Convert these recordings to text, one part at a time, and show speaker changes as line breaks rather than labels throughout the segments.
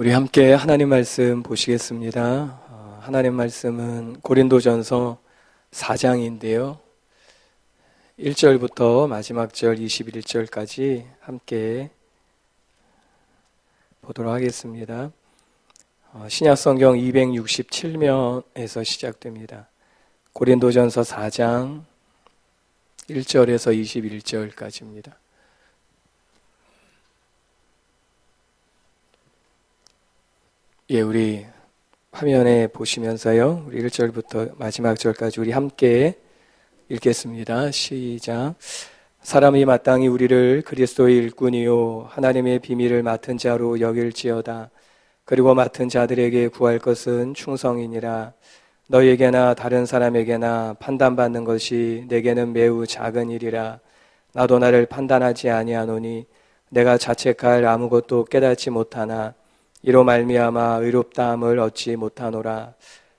우리 함께 하나님 말씀 보시겠습니다. 하나님 말씀은 고린도전서 4장인데요. 1절부터 마지막 절 21절까지 함께 보도록 하겠습니다. 신약성경 267면에서 시작됩니다. 고린도전서 4장 1절에서 21절까지입니다. 우리 화면에 보시면서요. 우리 1절부터 마지막 절까지 우리 함께 읽겠습니다. 시작. 사람이 마땅히 우리를 그리스도의 일꾼이요 하나님의 비밀을 맡은 자로 여길지어다. 그리고 맡은 자들에게 구할 것은 충성이니라. 너희에게나 다른 사람에게나 판단받는 것이 내게는 매우 작은 일이라. 나도 나를 판단하지 아니하노니 내가 자책할 아무것도 깨닫지 못하나 이로 말미암아 의롭다함을 얻지 못하노라.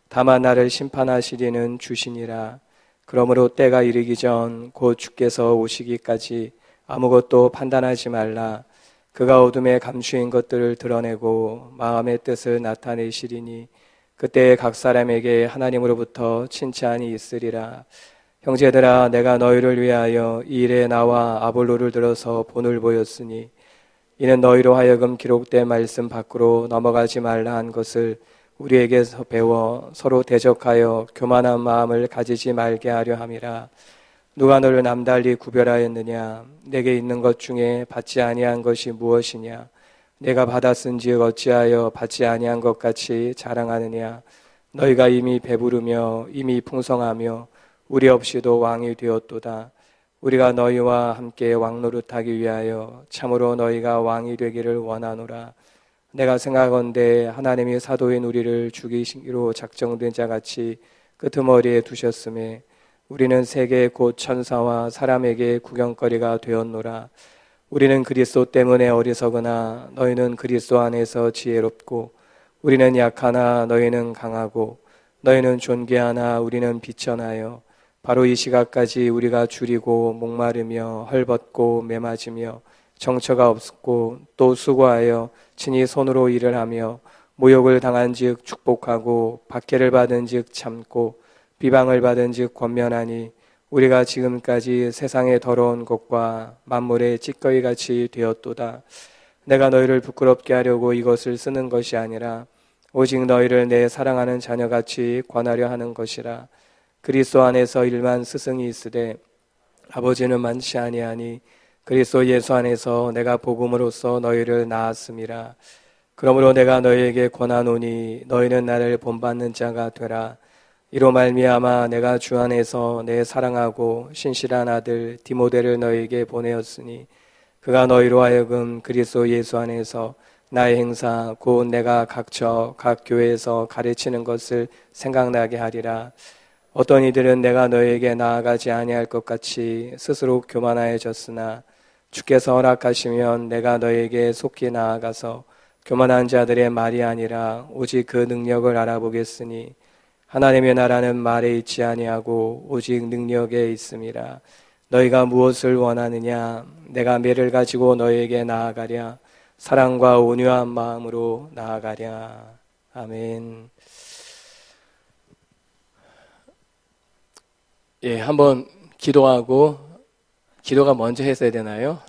다만 나를 심판하시리는 주시니라. 그러므로 때가 이르기 전 곧 주께서 오시기까지 아무것도 판단하지 말라. 그가 어둠에 감추인 것들을 드러내고 마음의 뜻을 나타내시리니 그때 각 사람에게 하나님으로부터 칭찬이 있으리라. 형제들아, 내가 너희를 위하여 이 일에 나와 아볼로를 들어서 본을 보였으니 이는 너희로 하여금 기록된 말씀 밖으로 넘어가지 말라 한 것을 우리에게서 배워 서로 대적하여 교만한 마음을 가지지 말게 하려 함이라. 누가 너를 남달리 구별하였느냐? 내게 있는 것 중에 받지 아니한 것이 무엇이냐? 내가 받았은즉 어찌하여 받지 아니한 것 같이 자랑하느냐? 너희가 이미 배부르며 이미 풍성하며 우리 없이도 왕이 되었도다. 우리가 너희와 함께 왕노릇하기 위하여 참으로 너희가 왕이 되기를 원하노라. 내가 생각건대 하나님이 사도인 우리를 죽이시기로 작정된 자같이 끄트머리에 두셨음에 우리는 세계 곧 천사와 사람에게 구경거리가 되었노라. 우리는 그리스도 때문에 어리석으나 너희는 그리스도 안에서 지혜롭고 우리는 약하나 너희는 강하고 너희는 존귀하나 우리는 비천하여 바로 이 시각까지 우리가 줄이고 목마르며 헐벗고 매맞으며 정처가 없고 또 수고하여 친히 손으로 일을 하며 모욕을 당한즉 축복하고 박해를 받은즉 참고 비방을 받은즉 권면하니 우리가 지금까지 세상의 더러운 것과 만물의 찌꺼기같이 되었도다. 내가 너희를 부끄럽게 하려고 이것을 쓰는 것이 아니라 오직 너희를 내 사랑하는 자녀같이 권하려 하는 것이라. 그리스도 안에서 일만 스승이 있으되 아버지는 많지 아니하니 그리스도 예수 안에서 내가 복음으로써 너희를 낳았음이라. 그러므로 내가 너희에게 권하노니 너희는 나를 본받는 자가 되라. 이로 말미암아 내가 주 안에서 내 사랑하고 신실한 아들 디모데를 너희에게 보내었으니 그가 너희로 하여금 그리스도 예수 안에서 나의 행사 곧 내가 각 교회에서 가르치는 것을 생각나게 하리라. 어떤 이들은 내가 너희에게 나아가지 아니할 것 같이 스스로 교만하여졌으나 주께서 허락하시면 내가 너희에게 속히 나아가서 교만한 자들의 말이 아니라 오직 그 능력을 알아보겠으니 하나님의 나라는 말에 있지 아니하고 오직 능력에 있음이라. 너희가 무엇을 원하느냐? 내가 매를 가지고 너희에게 나아가랴. 사랑과 온유한 마음으로 나아가랴. 아멘. 한번 기도하고, 기도가 먼저 했어야 되나요?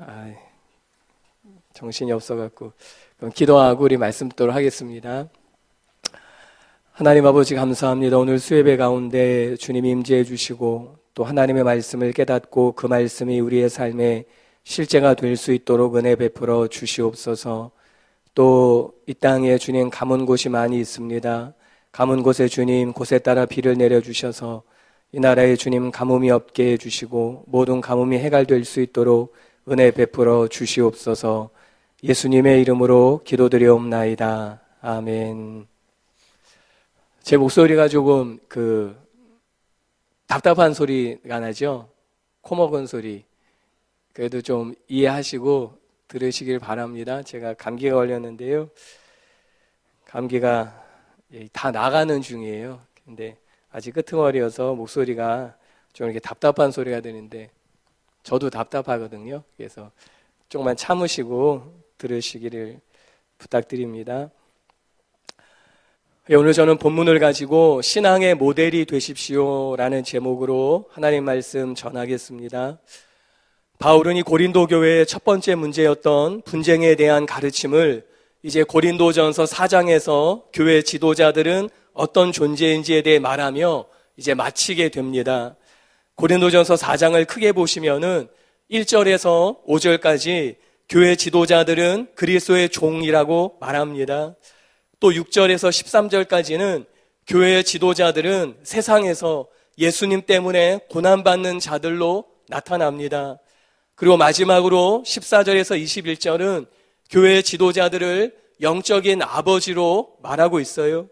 정신이 없어갖고. 그럼 기도하고 우리 말씀 듣도록 하겠습니다. 하나님 아버지 감사합니다. 오늘 수예배 가운데 주님 임재해 주시고 또 하나님의 말씀을 깨닫고 그 말씀이 우리의 삶에 실제가 될 수 있도록 은혜 베풀어 주시옵소서. 또 이 땅에 주님 가문 곳이 많이 있습니다. 가문 곳에 주님 곳에 따라 비를 내려주셔서 이 나라에 주님 가뭄이 없게 해주시고 모든 가뭄이 해갈될 수 있도록 은혜 베풀어 주시옵소서. 예수님의 이름으로 기도드리옵나이다. 아멘. 제 목소리가 조금 답답한 소리가 나죠? 코 먹은 소리. 그래도 좀 이해하시고 들으시길 바랍니다. 제가 감기가 걸렸는데요. 감기가 다 나가는 중이에요. 근데 아직 끄트머리여서 목소리가 좀 이렇게 답답한 소리가 되는데 저도 답답하거든요. 그래서 조금만 참으시고 들으시기를 부탁드립니다. 오늘 저는 본문을 가지고 신앙의 모델이 되십시오라는 제목으로 하나님 말씀 전하겠습니다. 바울은 이 고린도 교회의 첫 번째 문제였던 분쟁에 대한 가르침을 이제 고린도전서 4장에서 교회 지도자들은 어떤 존재인지에 대해 말하며 이제 마치게 됩니다. 고린도전서 4장을 크게 보시면은 1절에서 5절까지 교회 지도자들은 그리스도의 종이라고 말합니다. 또 6절에서 13절까지는 교회의 지도자들은 세상에서 예수님 때문에 고난받는 자들로 나타납니다. 그리고 마지막으로 14절에서 21절은 교회의 지도자들을 영적인 아버지로 말하고 있어요.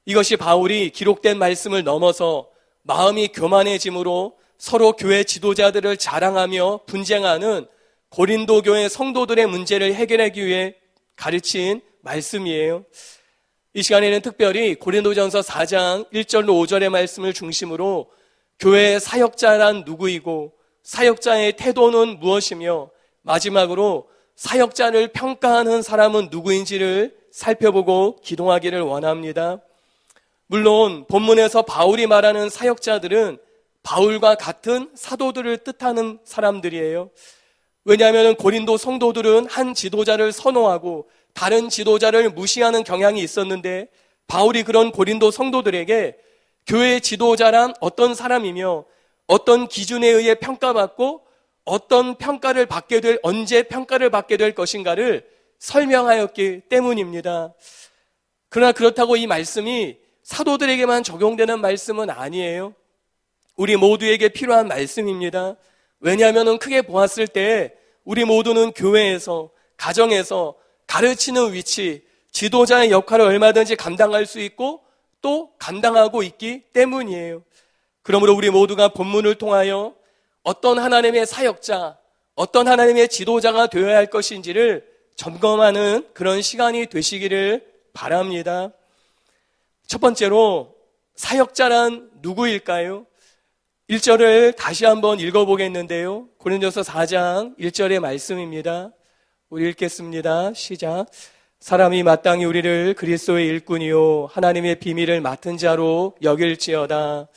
이것이 바울이 기록된 말씀을 넘어서 마음이 교만해짐으로 서로 교회 지도자들을 자랑하며 분쟁하는 고린도 교회 성도들의 문제를 해결하기 위해 가르친 말씀이에요. 이 시간에는 특별히 고린도전서 4장 1절로 5절의 말씀을 중심으로 교회의 사역자란 누구이고 사역자의 태도는 무엇이며 마지막으로 사역자를 평가하는 사람은 누구인지를 살펴보고 기도하기를 원합니다. 물론 본문에서 바울이 말하는 사역자들은 바울과 같은 사도들을 뜻하는 사람들이에요. 왜냐하면 고린도 성도들은 한 지도자를 선호하고 다른 지도자를 무시하는 경향이 있었는데 바울이 그런 고린도 성도들에게 교회의 지도자란 어떤 사람이며 어떤 기준에 의해 평가받고 어떤 평가를 받게 될, 언제 평가를 받게 될 것인가를 설명하였기 때문입니다. 그러나 그렇다고 이 말씀이 사도들에게만 적용되는 말씀은 아니에요. 우리 모두에게 필요한 말씀입니다. 왜냐하면 크게 보았을 때 우리 모두는 교회에서, 가정에서 가르치는 위치, 지도자의 역할을 얼마든지 감당할 수 있고 또 감당하고 있기 때문이에요. 그러므로 우리 모두가 본문을 통하여 어떤 하나님의 사역자, 어떤 하나님의 지도자가 되어야 할 것인지를 점검하는 그런 시간이 되시기를 바랍니다. 첫 번째로 사역자란 누구일까요? 1절을 다시 한번 읽어보겠는데요. 고린도서 4장 1절의 말씀입니다. 우리 읽겠습니다. 시작. 사람이 마땅히 우리를 그리스도의 일꾼이요 하나님의 비밀을 맡은 자로 여길지어다.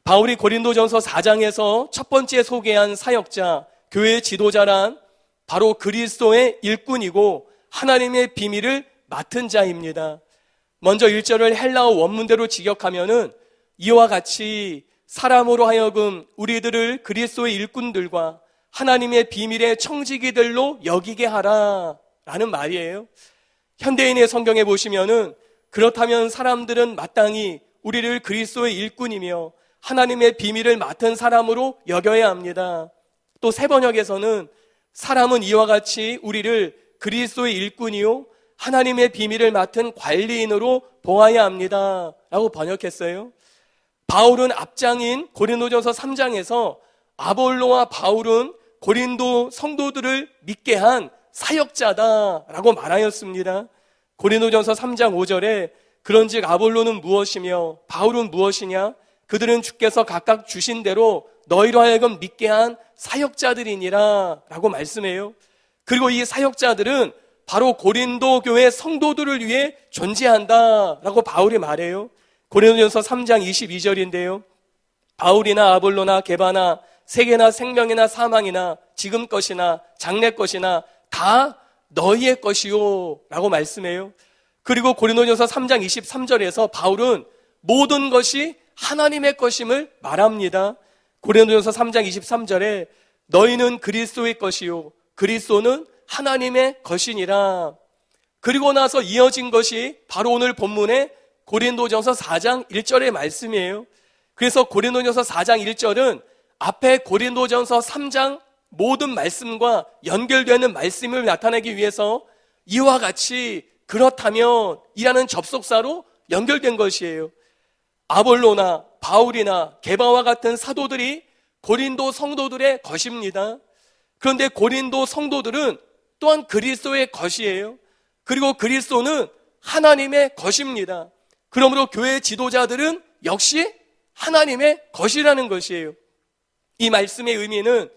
바울이 고린도전서 4장에서 첫 번째 소개한 사역자, 교회의 지도자란 바로 그리스도의 일꾼이고 하나님의 비밀을 맡은 자입니다. 먼저 1절을 헬라어 원문대로 직역하면은 이와 같이 사람으로 하여금 우리들을 그리스도의 일꾼들과 하나님의 비밀의 청지기들로 여기게 하라 라는 말이에요. 현대인의 성경에 보시면은 그렇다면 사람들은 마땅히 우리를 그리스도의 일꾼이며 하나님의 비밀을 맡은 사람으로 여겨야 합니다. 또 세번역에서는 사람은 이와 같이 우리를 그리스도의 일꾼이요 하나님의 비밀을 맡은 관리인으로 보아야 합니다 라고 번역했어요. 바울은 앞장인 고린도전서 3장에서 아볼로와 바울은 고린도 성도들을 믿게 한 사역자다라고 말하였습니다. 고린도전서 3장 5절에 그런즉 아볼로는 무엇이며 바울은 무엇이냐? 그들은 주께서 각각 주신 대로 너희로 하여금 믿게 한 사역자들이니라 라고 말씀해요. 그리고 이 사역자들은 바로 고린도 교회 성도들을 위해 존재한다 라고 바울이 말해요. 고린도전서 3장 22절인데요. 바울이나 아볼로나 게바나 세계나 생명이나 사망이나 지금 것이나 장래 것이나 다 너희의 것이요 라고 말씀해요. 그리고 고린도전서 3장 23절에서 바울은 모든 것이 하나님의 것임을 말합니다. 고린도전서 3장 23절에 너희는 그리스도의 것이요 그리스도는 하나님의 것이니라. 그리고 나서 이어진 것이 바로 오늘 본문의 고린도전서 4장 1절의 말씀이에요. 그래서 고린도전서 4장 1절은 앞에 고린도전서 3장 모든 말씀과 연결되는 말씀을 나타내기 위해서 이와 같이 그렇다면 이라는 접속사로 연결된 것이에요. 아볼로나 바울이나 게바와 같은 사도들이 고린도 성도들의 것입니다. 그런데 고린도 성도들은 또한 그리스도의 것이에요. 그리고 그리스도는 하나님의 것입니다. 그러므로 교회 지도자들은 역시 하나님의 것이라는 것이에요. 이 말씀의 의미는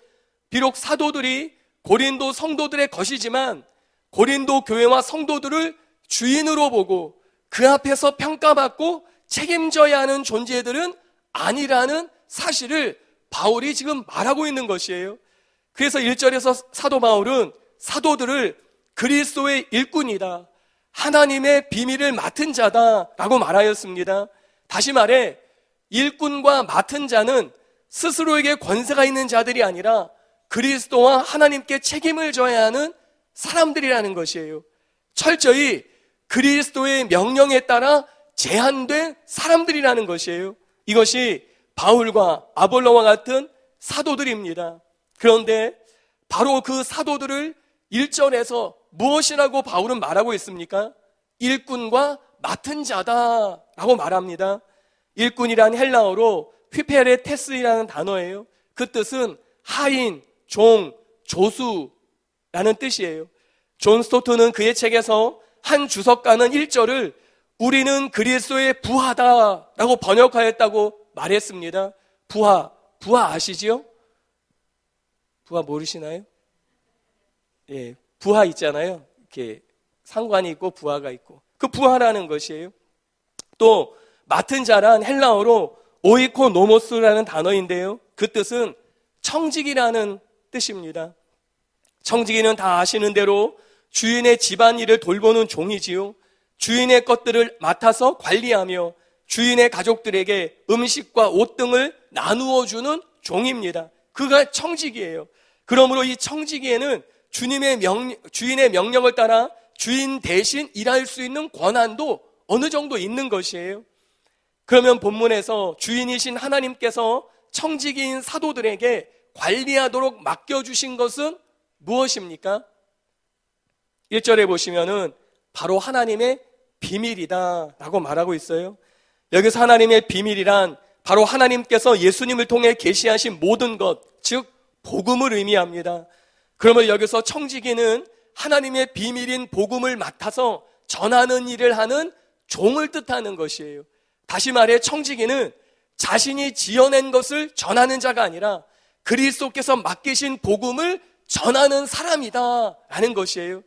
비록 사도들이 고린도 성도들의 것이지만 고린도 교회와 성도들을 주인으로 보고 그 앞에서 평가받고 책임져야 하는 존재들은 아니라는 사실을 바울이 지금 말하고 있는 것이에요. 그래서 1절에서 사도 바울은 사도들을 그리스도의 일꾼이다, 하나님의 비밀을 맡은 자다라고 말하였습니다. 다시 말해 일꾼과 맡은 자는 스스로에게 권세가 있는 자들이 아니라 그리스도와 하나님께 책임을 져야 하는 사람들이라는 것이에요. 철저히 그리스도의 명령에 따라 제한된 사람들이라는 것이에요. 이것이 바울과 아볼로와 같은 사도들입니다. 그런데 바로 그 사도들을 1절에서 무엇이라고 바울은 말하고 있습니까? 일꾼과 맡은 자다라고 말합니다. 일꾼이란 헬라어로 휘페레테스라는 단어예요. 그 뜻은 하인, 종, 조수라는 뜻이에요. 존 스토트는 그의 책에서 한 주석가는 1절을 우리는 그리스도의 부하다라고 번역하였다고 말했습니다. 부하 아시지요? 부하 모르시나요? 예, 부하 있잖아요. 이렇게 상관이 있고 부하가 있고 그 부하라는 것이에요. 또 맡은 자란 헬라어로 오이코노모스라는 단어인데요. 그 뜻은 청지기라는 뜻입니다. 청지기는 다 아시는 대로 주인의 집안일을 돌보는 종이지요. 주인의 것들을 맡아서 관리하며 주인의 가족들에게 음식과 옷 등을 나누어 주는 종입니다. 그가 청지기예요. 그러므로 이 청지기에는 주인의 명령을 따라 주인 대신 일할 수 있는 권한도 어느 정도 있는 것이에요. 그러면 본문에서 주인이신 하나님께서 청지기인 사도들에게 관리하도록 맡겨주신 것은 무엇입니까? 1절에 보시면은 바로 하나님의 비밀이다 라고 말하고 있어요. 여기서 하나님의 비밀이란 바로 하나님께서 예수님을 통해 계시하신 모든 것, 즉 복음을 의미합니다. 그러면 여기서 청지기는 하나님의 비밀인 복음을 맡아서 전하는 일을 하는 종을 뜻하는 것이에요. 다시 말해 청지기는 자신이 지어낸 것을 전하는 자가 아니라 그리스도께서 맡기신 복음을 전하는 사람이다 라는 것이에요.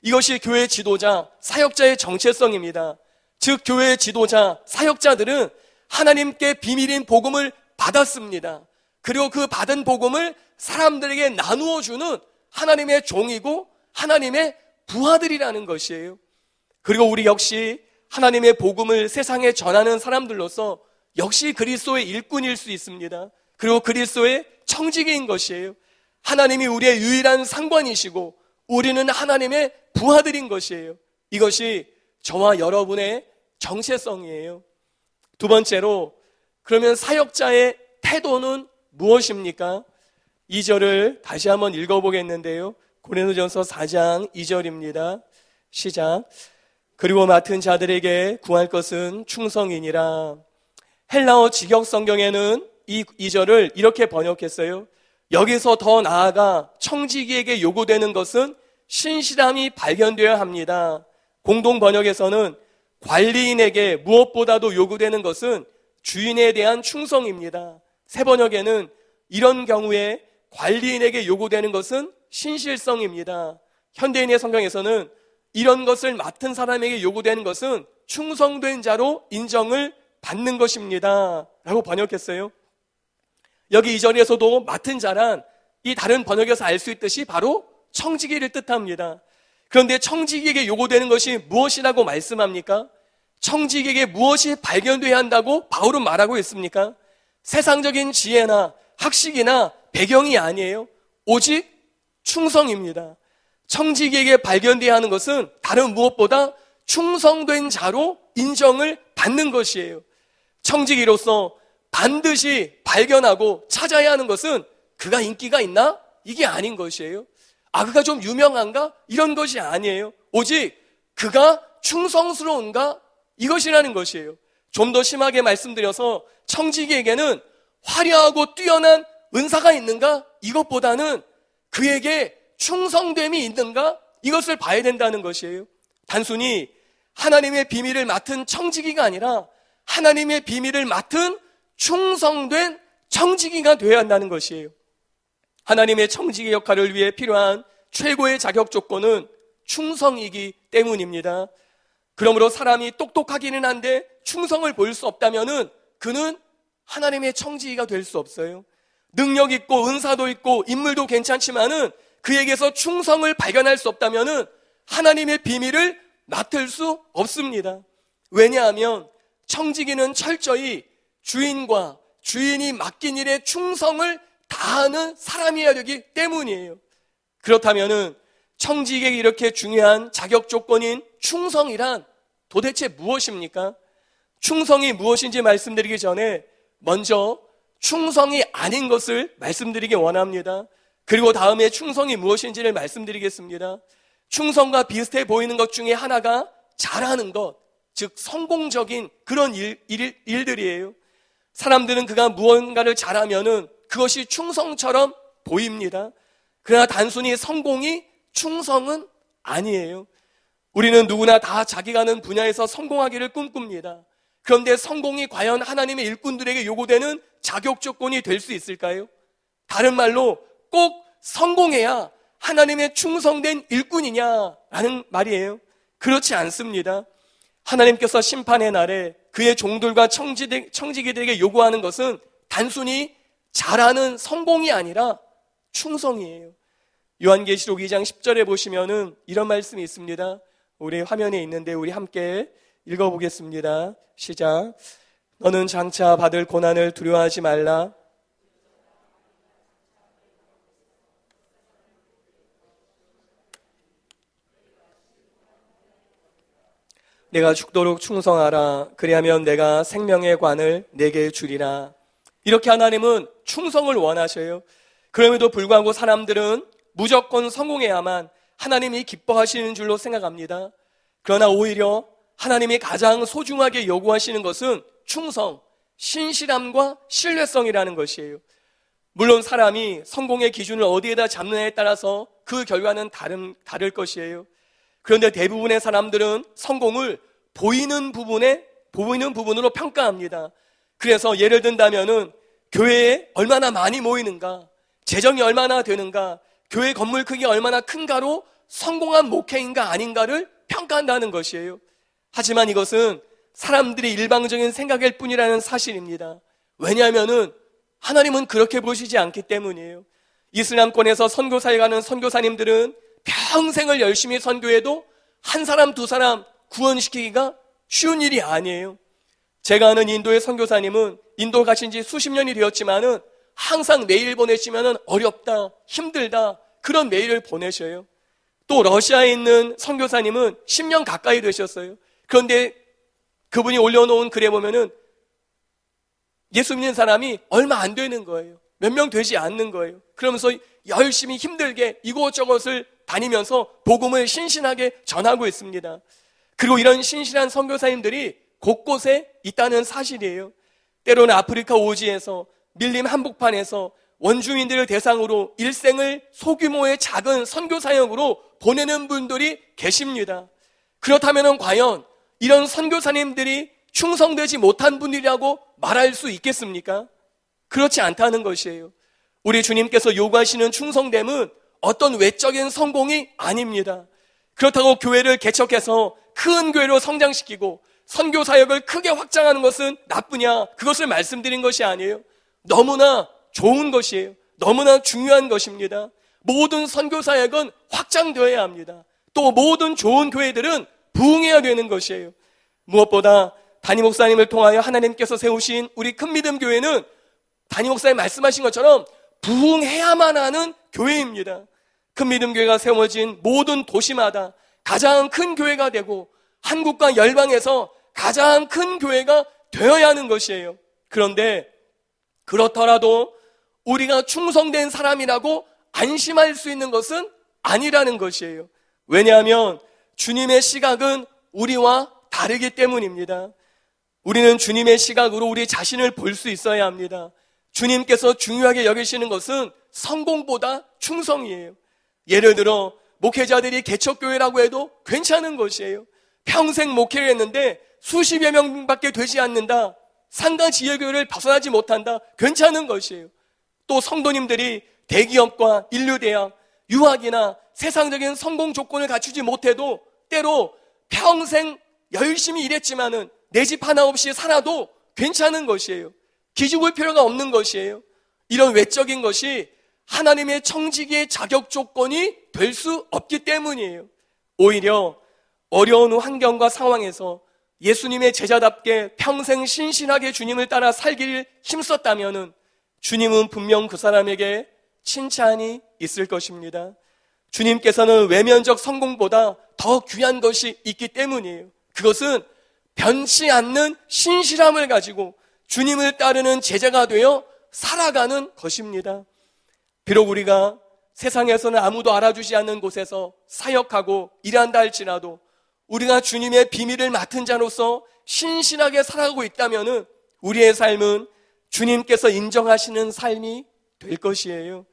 이것이 교회 지도자, 사역자의 정체성입니다. 즉 교회의 지도자, 사역자들은 하나님께 비밀인 복음을 받았습니다. 그리고 그 받은 복음을 사람들에게 나누어 주는 하나님의 종이고 하나님의 부하들이라는 것이에요. 그리고 우리 역시 하나님의 복음을 세상에 전하는 사람들로서 역시 그리스도의 일꾼일 수 있습니다. 그리고 그리스도의 청지기인 것이에요. 하나님이 우리의 유일한 상관이시고 우리는 하나님의 부하들인 것이에요. 이것이 저와 여러분의 정체성이에요. 두 번째로, 그러면 사역자의 태도는 무엇입니까? 2절을 다시 한번 읽어보겠는데요. 고린도전서 4장 2절입니다. 시작. 그리고 맡은 자들에게 구할 것은 충성이니라. 헬라어 직역 성경에는 이 2절을 이렇게 번역했어요. 여기서 더 나아가 청지기에게 요구되는 것은 신실함이 발견되어야 합니다. 공동 번역에서는 관리인에게 무엇보다도 요구되는 것은 주인에 대한 충성입니다. 새 번역에는 이런 경우에 관리인에게 요구되는 것은 신실성입니다. 현대인의 성경에서는 이런 것을 맡은 사람에게 요구되는 것은 충성된 자로 인정을 받는 것입니다 라고 번역했어요. 여기 2절에서도 맡은 자란 이 다른 번역에서 알 수 있듯이 바로 청지기를 뜻합니다. 그런데 청지기에게 요구되는 것이 무엇이라고 말씀합니까? 청지기에게 무엇이 발견돼야 한다고 바울은 말하고 있습니까? 세상적인 지혜나 학식이나 배경이 아니에요. 오직 충성입니다. 청지기에게 발견돼야 하는 것은 다른 무엇보다 충성된 자로 인정을 받는 것이에요. 청지기로서 반드시 발견하고 찾아야 하는 것은 그가 인기가 있나? 이게 아닌 것이에요. 그가 좀 유명한가? 이런 것이 아니에요. 오직 그가 충성스러운가? 이것이라는 것이에요. 좀 더 심하게 말씀드려서 청지기에게는 화려하고 뛰어난 은사가 있는가? 이것보다는 그에게 충성됨이 있는가? 이것을 봐야 된다는 것이에요. 단순히 하나님의 비밀을 맡은 청지기가 아니라 하나님의 비밀을 맡은 충성된 청지기가 되어야 한다는 것이에요. 하나님의 청지기 역할을 위해 필요한 최고의 자격 조건은 충성이기 때문입니다. 그러므로 사람이 똑똑하기는 한데 충성을 보일 수 없다면은 그는 하나님의 청지기가 될 수 없어요. 능력 있고 은사도 있고 인물도 괜찮지만은 그에게서 충성을 발견할 수 없다면은 하나님의 비밀을 맡을 수 없습니다. 왜냐하면 청지기는 철저히 주인과 주인이 맡긴 일에 충성을 다하는 사람이어야 되기 때문이에요. 그렇다면은 청지기에게 이렇게 중요한 자격 조건인 충성이란 도대체 무엇입니까? 충성이 무엇인지 말씀드리기 전에 먼저 충성이 아닌 것을 말씀드리기 원합니다. 그리고 다음에 충성이 무엇인지를 말씀드리겠습니다. 충성과 비슷해 보이는 것 중에 하나가 잘하는 것, 즉 성공적인 그런 일들이에요. 사람들은 그가 무언가를 잘하면은 그것이 충성처럼 보입니다. 그러나 단순히 성공이 충성은 아니에요. 우리는 누구나 다 자기가 하는 분야에서 성공하기를 꿈꿉니다. 그런데 성공이 과연 하나님의 일꾼들에게 요구되는 자격 조건이 될 수 있을까요? 다른 말로 꼭 성공해야 하나님의 충성된 일꾼이냐라는 말이에요. 그렇지 않습니다. 하나님께서 심판의 날에 그의 종들과 청지기들에게 요구하는 것은 단순히 잘하는 성공이 아니라 충성이에요. 요한계시록 2장 10절에 보시면은 이런 말씀이 있습니다. 우리 화면에 있는데 우리 함께 읽어보겠습니다. 시작. 너는 장차 받을 고난을 두려워하지 말라. 내가 죽도록 충성하라. 그리하면 내가 생명의 관을 내게 주리라. 이렇게 하나님은 충성을 원하셔요. 그럼에도 불구하고 사람들은 무조건 성공해야만 하나님이 기뻐하시는 줄로 생각합니다. 그러나 오히려 하나님이 가장 소중하게 요구하시는 것은 충성, 신실함과 신뢰성이라는 것이에요. 물론 사람이 성공의 기준을 어디에다 잡느냐에 따라서 그 결과는 다를 것이에요. 그런데 대부분의 사람들은 성공을 보이는 부분으로 평가합니다. 그래서 예를 든다면은 교회에 얼마나 많이 모이는가, 재정이 얼마나 되는가, 교회 건물 크기가 얼마나 큰가로 성공한 목회인가 아닌가를 평가한다는 것이에요. 하지만 이것은 사람들이 일방적인 생각일 뿐이라는 사실입니다. 왜냐하면은 하나님은 그렇게 보시지 않기 때문이에요. 이슬람권에서 선교사에 가는 선교사님들은 평생을 열심히 선교해도 한 사람 두 사람 구원시키기가 쉬운 일이 아니에요. 제가 아는 인도의 선교사님은 인도 가신 지 수십 년이 되었지만은 항상 메일 보내시면은 어렵다, 힘들다 그런 메일을 보내셔요. 또 러시아에 있는 선교사님은 10년 가까이 되셨어요. 그런데 그분이 올려놓은 글에 보면은 예수 믿는 사람이 얼마 안 되는 거예요. 몇 명 되지 않는 거예요. 그러면서 열심히 힘들게 이곳저곳을 다니면서 복음을 신신하게 전하고 있습니다. 그리고 이런 신실한 선교사님들이 곳곳에 있다는 사실이에요. 때로는 아프리카 오지에서 밀림 한복판에서 원주민들을 대상으로 일생을 소규모의 작은 선교 사역으로 보내는 분들이 계십니다. 그렇다면 과연 이런 선교사님들이 충성되지 못한 분들이라고 말할 수 있겠습니까? 그렇지 않다는 것이에요. 우리 주님께서 요구하시는 충성됨은 어떤 외적인 성공이 아닙니다. 그렇다고 교회를 개척해서 큰 교회로 성장시키고 선교 사역을 크게 확장하는 것은 나쁘냐? 그것을 말씀드린 것이 아니에요. 너무나 좋은 것이에요. 너무나 중요한 것입니다. 모든 선교 사역은 확장되어야 합니다. 또 모든 좋은 교회들은 부흥해야 되는 것이에요. 무엇보다 담임 목사님을 통하여 하나님께서 세우신 우리 큰 믿음 교회는 담임 목사님 말씀하신 것처럼 부흥해야만 하는 교회입니다. 큰 믿음 교회가 세워진 모든 도시마다 가장 큰 교회가 되고 한국과 열방에서 가장 큰 교회가 되어야 하는 것이에요. 그런데 그렇더라도 우리가 충성된 사람이라고 안심할 수 있는 것은 아니라는 것이에요. 왜냐하면 주님의 시각은 우리와 다르기 때문입니다. 우리는 주님의 시각으로 우리 자신을 볼 수 있어야 합니다. 주님께서 중요하게 여기시는 것은 성공보다 충성이에요. 예를 들어 목회자들이 개척교회라고 해도 괜찮은 것이에요. 평생 목회를 했는데 수십여 명밖에 되지 않는다. 상가 지역교회를 벗어나지 못한다. 괜찮은 것이에요. 또 성도님들이 대기업과 인류대학, 유학이나 세상적인 성공 조건을 갖추지 못해도 때로 평생 열심히 일했지만은 내 집 하나 없이 살아도 괜찮은 것이에요. 기죽을 필요가 없는 것이에요. 이런 외적인 것이 하나님의 청지기의 자격 조건이 될 수 없기 때문이에요. 오히려 어려운 환경과 상황에서 예수님의 제자답게 평생 신실하게 주님을 따라 살기를 힘썼다면은 주님은 분명 그 사람에게 칭찬이 있을 것입니다. 주님께서는 외면적 성공보다 더 귀한 것이 있기 때문이에요. 그것은 변치 않는 신실함을 가지고 주님을 따르는 제자가 되어 살아가는 것입니다. 비록 우리가 세상에서는 아무도 알아주지 않는 곳에서 사역하고 일한다 할지라도 우리가 주님의 비밀을 맡은 자로서 신실하게 살아가고 있다면 우리의 삶은 주님께서 인정하시는 삶이 될 것이에요.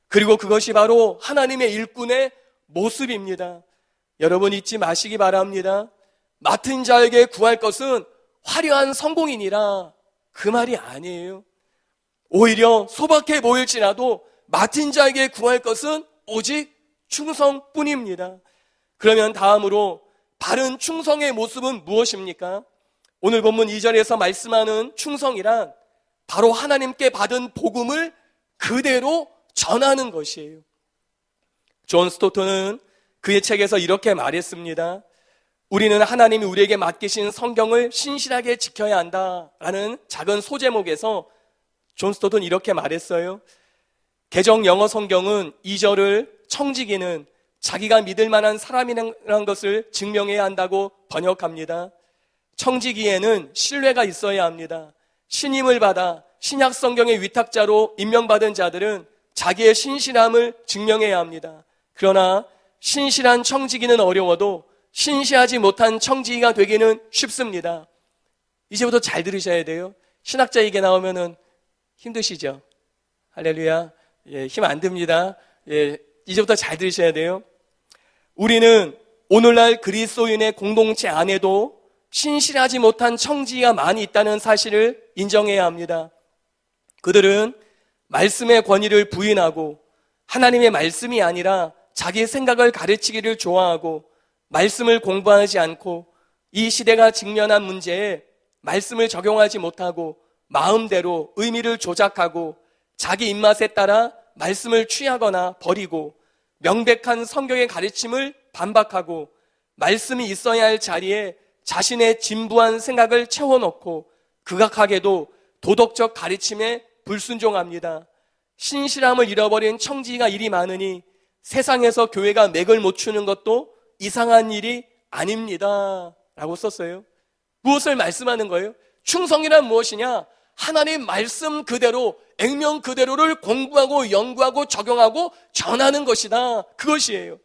그리고 그것이 바로 하나님의 일꾼의 모습입니다. 여러분 잊지 마시기 바랍니다. 맡은 자에게 구할 것은 화려한 성공이니라 그 말이 아니에요. 오히려 소박해 보일지라도 맡은 자에게 구할 것은 오직 충성뿐입니다. 그러면 다음으로 바른 충성의 모습은 무엇입니까? 오늘 본문 2절에서 말씀하는 충성이란 바로 하나님께 받은 복음을 그대로 전하는 것이에요. 존 스토턴은 그의 책에서 이렇게 말했습니다. 우리는 하나님이 우리에게 맡기신 성경을 신실하게 지켜야 한다라는 작은 소제목에서 존 스토턴은 이렇게 말했어요. 개정 영어 성경은 2절을 청지기는 자기가 믿을 만한 사람이라는 것을 증명해야 한다고 번역합니다. 청지기에는 신뢰가 있어야 합니다. 신임을 받아 신약 성경의 위탁자로 임명받은 자들은 자기의 신실함을 증명해야 합니다. 그러나 신실한 청지기는 어려워도 신실하지 못한 청지기가 되기는 쉽습니다. 이제부터 잘 들으셔야 돼요. 신학자 얘기 나오면은 힘드시죠? 할렐루야. 예, 힘 안 듭니다. 예, 이제부터 잘 들으셔야 돼요. 우리는 오늘날 그리스도인의 공동체 안에도 신실하지 못한 청지기가 많이 있다는 사실을 인정해야 합니다. 그들은 말씀의 권위를 부인하고 하나님의 말씀이 아니라 자기의 생각을 가르치기를 좋아하고 말씀을 공부하지 않고 이 시대가 직면한 문제에 말씀을 적용하지 못하고 마음대로 의미를 조작하고 자기 입맛에 따라 말씀을 취하거나 버리고 명백한 성경의 가르침을 반박하고 말씀이 있어야 할 자리에 자신의 진부한 생각을 채워넣고 극악하게도 도덕적 가르침에 불순종합니다. 신실함을 잃어버린 청지기가 일이 많으니 세상에서 교회가 맥을 못 추는 것도 이상한 일이 아닙니다 라고 썼어요. 무엇을 말씀하는 거예요? 충성이란 무엇이냐? 하나님 말씀 그대로 액면 그대로를 공부하고 연구하고 적용하고 전하는 것이다. 그것이에요.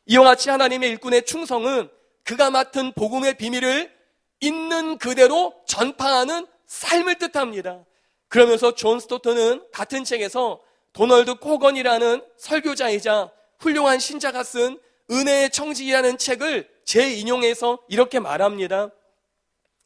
이와 같이 하나님의 일꾼의 충성은 그가 맡은 복음의 비밀을 있는 그대로 전파하는 삶을 뜻합니다. 그러면서 존 스토턴은 같은 책에서 도널드 코건이라는 설교자이자 훌륭한 신자가 쓴 은혜의 청지기라는 책을 재인용해서 이렇게 말합니다.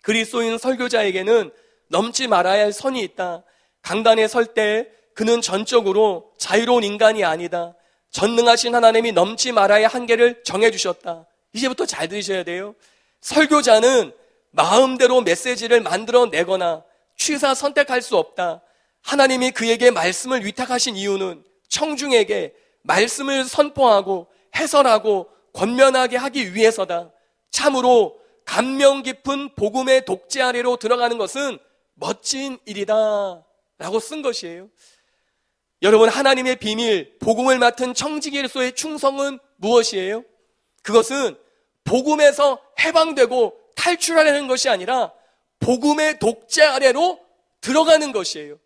그리스도인 설교자에게는 넘지 말아야 할 선이 있다. 강단에 설 때 그는 전적으로 자유로운 인간이 아니다. 전능하신 하나님이 넘지 말아야 할 한계를 정해주셨다. 이제부터 잘 들으셔야 돼요. 설교자는 마음대로 메시지를 만들어내거나 취사 선택할 수 없다. 하나님이 그에게 말씀을 위탁하신 이유는 청중에게 말씀을 선포하고 해설하고 권면하게 하기 위해서다. 참으로 감명 깊은 복음의 독재 아래로 들어가는 것은 멋진 일이다 라고 쓴 것이에요. 여러분, 하나님의 비밀, 복음을 맡은 청지기로서의 충성은 무엇이에요? 그것은 복음에서 해방되고 탈출하려는 것이 아니라 복음의 독재 아래로 들어가는 것이에요.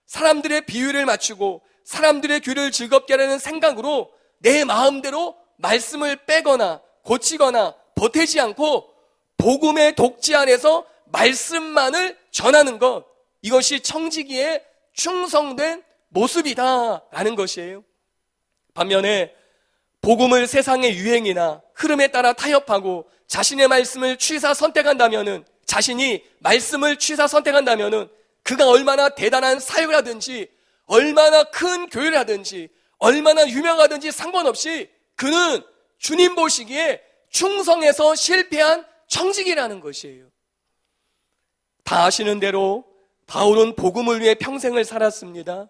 사람들의 비유를 맞추고 사람들의 귀를 즐겁게 하려는 생각으로 내 마음대로 말씀을 빼거나 고치거나 보태지 않고 복음의 독재 안에서 말씀만을 전하는 것, 이것이 청지기의 충성된 모습이다라는 것이에요. 반면에 복음을 세상의 유행이나 흐름에 따라 타협하고 자신의 말씀을 취사 선택한다면은, 자신이 말씀을 취사 선택한다면은 그가 얼마나 대단한 사역을 하든지 얼마나 큰 교회를 하든지 얼마나 유명하든지 상관없이 그는 주님 보시기에 충성에서 실패한 청직이라는 것이에요. 다 아시는 대로 바울은 복음을 위해 평생을 살았습니다.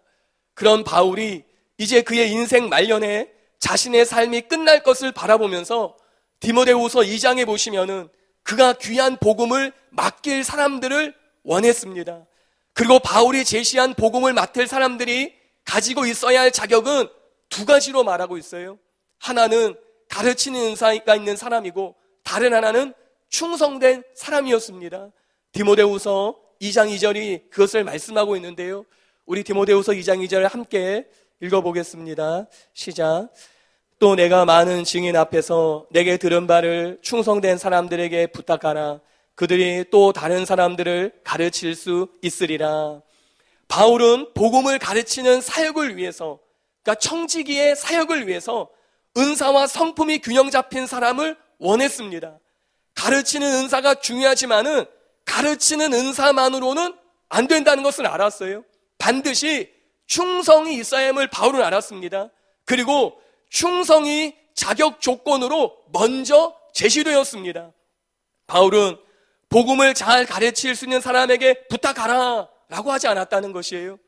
그런 바울이 이제 그의 인생 말년에 자신의 삶이 끝날 것을 바라보면서 디모데후서 2장에 보시면은 그가 귀한 복음을 맡길 사람들을 원했습니다. 그리고 바울이 제시한 복음을 맡을 사람들이 가지고 있어야 할 자격은 두 가지로 말하고 있어요. 하나는 가르치는 은사가 있는 사람이고 다른 하나는 충성된 사람이었습니다. 디모데후서 2장 2절이 그것을 말씀하고 있는데요. 우리 디모데후서 2장 2절을 함께 읽어보겠습니다. 시작. 또 내가 많은 증인 앞에서 내게 들은 바를 충성된 사람들에게 부탁하라. 그들이 또 다른 사람들을 가르칠 수 있으리라. 바울은 복음을 가르치는 사역을 위해서, 그러니까 청지기의 사역을 위해서 은사와 성품이 균형 잡힌 사람을 원했습니다. 가르치는 은사가 중요하지만은 가르치는 은사만으로는 안 된다는 것을 알았어요. 반드시 충성이 있어야 함을 바울은 알았습니다. 그리고 충성이 자격 조건으로 먼저 제시되었습니다. 바울은 복음을 잘 가르칠 수 있는 사람에게 부탁하라 라고 하지 않았다는 것이에요.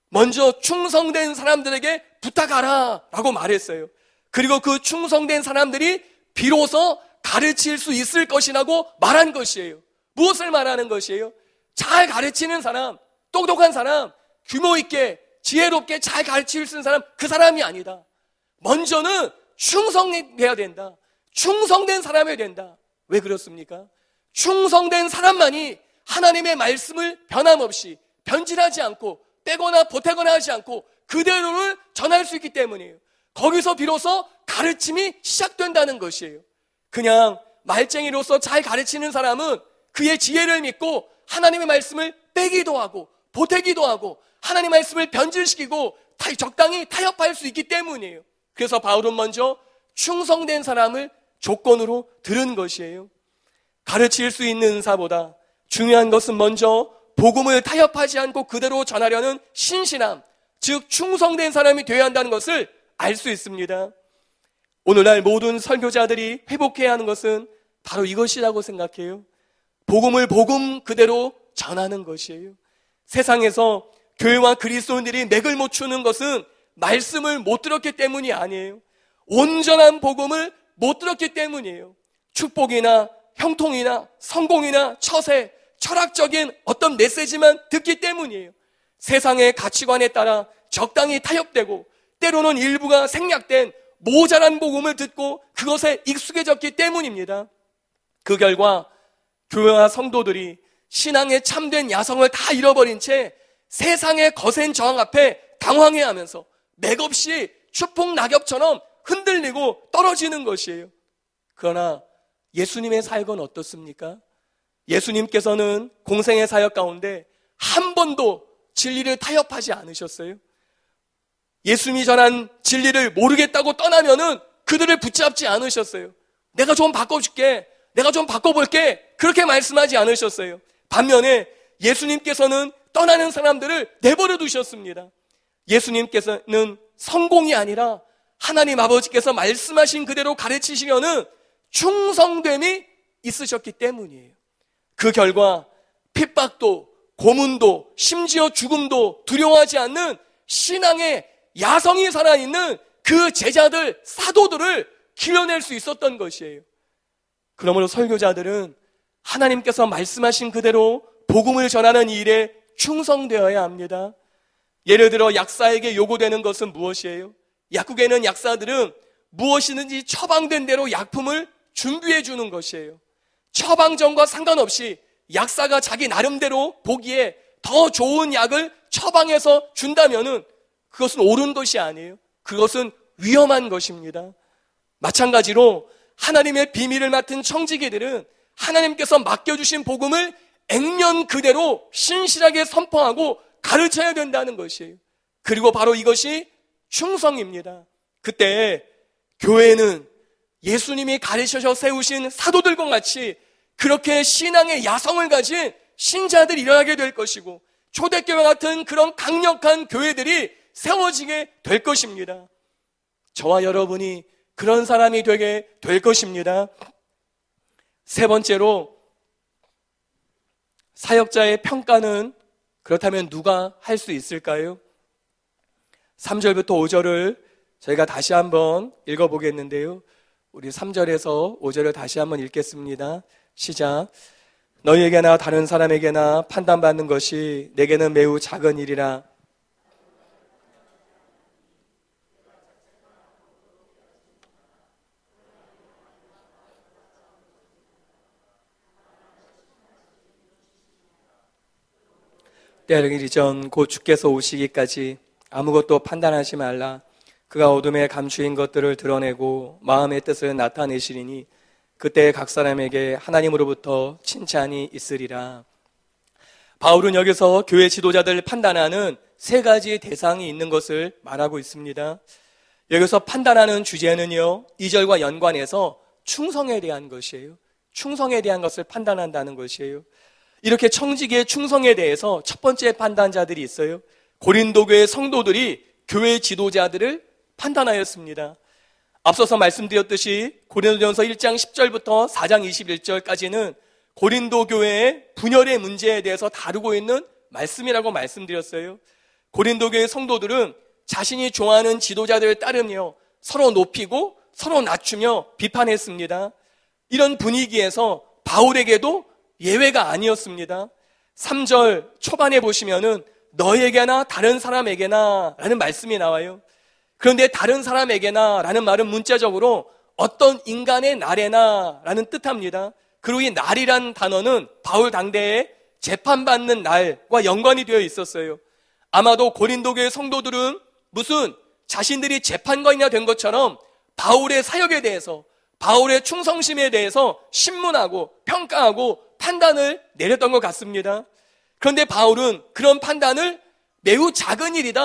먼저 충성된 사람들에게 부탁하라 라고 말했어요. 그리고 그 충성된 사람들이 비로소 가르칠 수 있을 것이라고 말한 것이에요. 무엇을 말하는 것이에요? 잘 가르치는 사람, 똑똑한 사람, 규모 있게 지혜롭게 잘 가르칠 수 있는 사람, 그 사람이 아니다. 먼저는 충성해야 된다. 충성된 사람이 된다. 왜 그렇습니까? 충성된 사람만이 하나님의 말씀을 변함없이 변질하지 않고 빼거나 보태거나 하지 않고 그대로를 전할 수 있기 때문이에요. 거기서 비로소 가르침이 시작된다는 것이에요. 그냥 말쟁이로서 잘 가르치는 사람은 그의 지혜를 믿고 하나님의 말씀을 빼기도 하고 보태기도 하고 하나님의 말씀을 변질시키고 적당히 타협할 수 있기 때문이에요. 그래서 바울은 먼저 충성된 사람을 조건으로 들은 것이에요. 가르칠 수 있는 은사보다 중요한 것은 먼저 복음을 타협하지 않고 그대로 전하려는 신실함, 즉 충성된 사람이 되어야 한다는 것을 알 수 있습니다. 오늘날 모든 설교자들이 회복해야 하는 것은 바로 이것이라고 생각해요. 복음을 복음 그대로 전하는 것이에요. 세상에서 교회와 그리스도인들이 맥을 못 추는 것은 말씀을 못 들었기 때문이 아니에요. 온전한 복음을 못 들었기 때문이에요. 축복이나 형통이나 성공이나 처세, 철학적인 어떤 메시지만 듣기 때문이에요. 세상의 가치관에 따라 적당히 타협되고 때로는 일부가 생략된 모자란 복음을 듣고 그것에 익숙해졌기 때문입니다. 그 결과 교회와 성도들이 신앙의 참된 야성을 다 잃어버린 채 세상의 거센 저항 앞에 당황해하면서 맥없이 추풍 낙엽처럼 흔들리고 떨어지는 것이에요. 그러나 예수님의 사역은 어떻습니까? 예수님께서는 공생의 사역 가운데 한 번도 진리를 타협하지 않으셨어요. 예수님이 전한 진리를 모르겠다고 떠나면은 그들을 붙잡지 않으셨어요. 내가 좀 바꿔줄게, 내가 좀 바꿔볼게, 그렇게 말씀하지 않으셨어요. 반면에 예수님께서는 떠나는 사람들을 내버려 두셨습니다. 예수님께서는 성공이 아니라 하나님 아버지께서 말씀하신 그대로 가르치시려는 충성됨이 있으셨기 때문이에요. 그 결과 핍박도 고문도 심지어 죽음도 두려워하지 않는 신앙의 야성이 살아있는 그 제자들, 사도들을 키워낼 수 있었던 것이에요. 그러므로 설교자들은 하나님께서 말씀하신 그대로 복음을 전하는 일에 충성되어야 합니다. 예를 들어 약사에게 요구되는 것은 무엇이에요? 약국에는 약사들은 무엇이든지 처방된 대로 약품을 준비해 주는 것이에요. 처방전과 상관없이 약사가 자기 나름대로 보기에 더 좋은 약을 처방해서 준다면은 그것은 옳은 것이 아니에요. 그것은 위험한 것입니다. 마찬가지로 하나님의 비밀을 맡은 청지기들은 하나님께서 맡겨주신 복음을 액면 그대로 신실하게 선포하고 가르쳐야 된다는 것이에요. 그리고 바로 이것이 충성입니다. 그때 교회는 예수님이 가르쳐서 세우신 사도들과 같이 그렇게 신앙의 야성을 가진 신자들이 일어나게 될 것이고 초대교회 같은 그런 강력한 교회들이 세워지게 될 것입니다. 저와 여러분이 그런 사람이 되게 될 것입니다. 세 번째로 사역자의 평가는 그렇다면 누가 할 수 있을까요? 3절부터 5절을 저희가 다시 한번 읽어보겠는데요. 우리 3절에서 5절을 다시 한번 읽겠습니다. 시작. 너희에게나 다른 사람에게나 판단받는 것이 내게는 매우 작은 일이라. 때가 이르기 전 곧 주께서 오시기까지 아무것도 판단하지 말라. 그가 어둠에 감추인 것들을 드러내고 마음의 뜻을 나타내시리니 그때 각 사람에게 하나님으로부터 칭찬이 있으리라. 바울은 여기서 교회 지도자들을 판단하는 세 가지 대상이 있는 것을 말하고 있습니다. 여기서 판단하는 주제는요, 2절과 연관해서 충성에 대한 것이에요. 충성에 대한 것을 판단한다는 것이에요. 이렇게 청지기의 충성에 대해서 첫 번째 판단자들이 있어요. 고린도 교회 성도들이 교회 지도자들을 판단하였습니다. 앞서서 말씀드렸듯이 고린도전서 1장 10절부터 4장 21절까지는 고린도 교회의 분열의 문제에 대해서 다루고 있는 말씀이라고 말씀드렸어요. 고린도 교회 성도들은 자신이 좋아하는 지도자들을 따르며 서로 높이고 서로 낮추며 비판했습니다. 이런 분위기에서 바울에게도 예외가 아니었습니다. 3절 초반에 보시면은 너에게나 다른 사람에게나 라는 말씀이 나와요. 그런데 다른 사람에게나 라는 말은 문자적으로 어떤 인간의 날에나 라는 뜻합니다. 그리고 이 날이란 단어는 바울 당대에 재판받는 날과 연관이 되어 있었어요. 아마도 고린도 교회 성도들은 무슨 자신들이 재판관이나 된 것처럼 바울의 사역에 대해서, 바울의 충성심에 대해서 신문하고 평가하고 판단을 내렸던 것 같습니다. 그런데 바울은 그런 판단을 매우 작은 일이다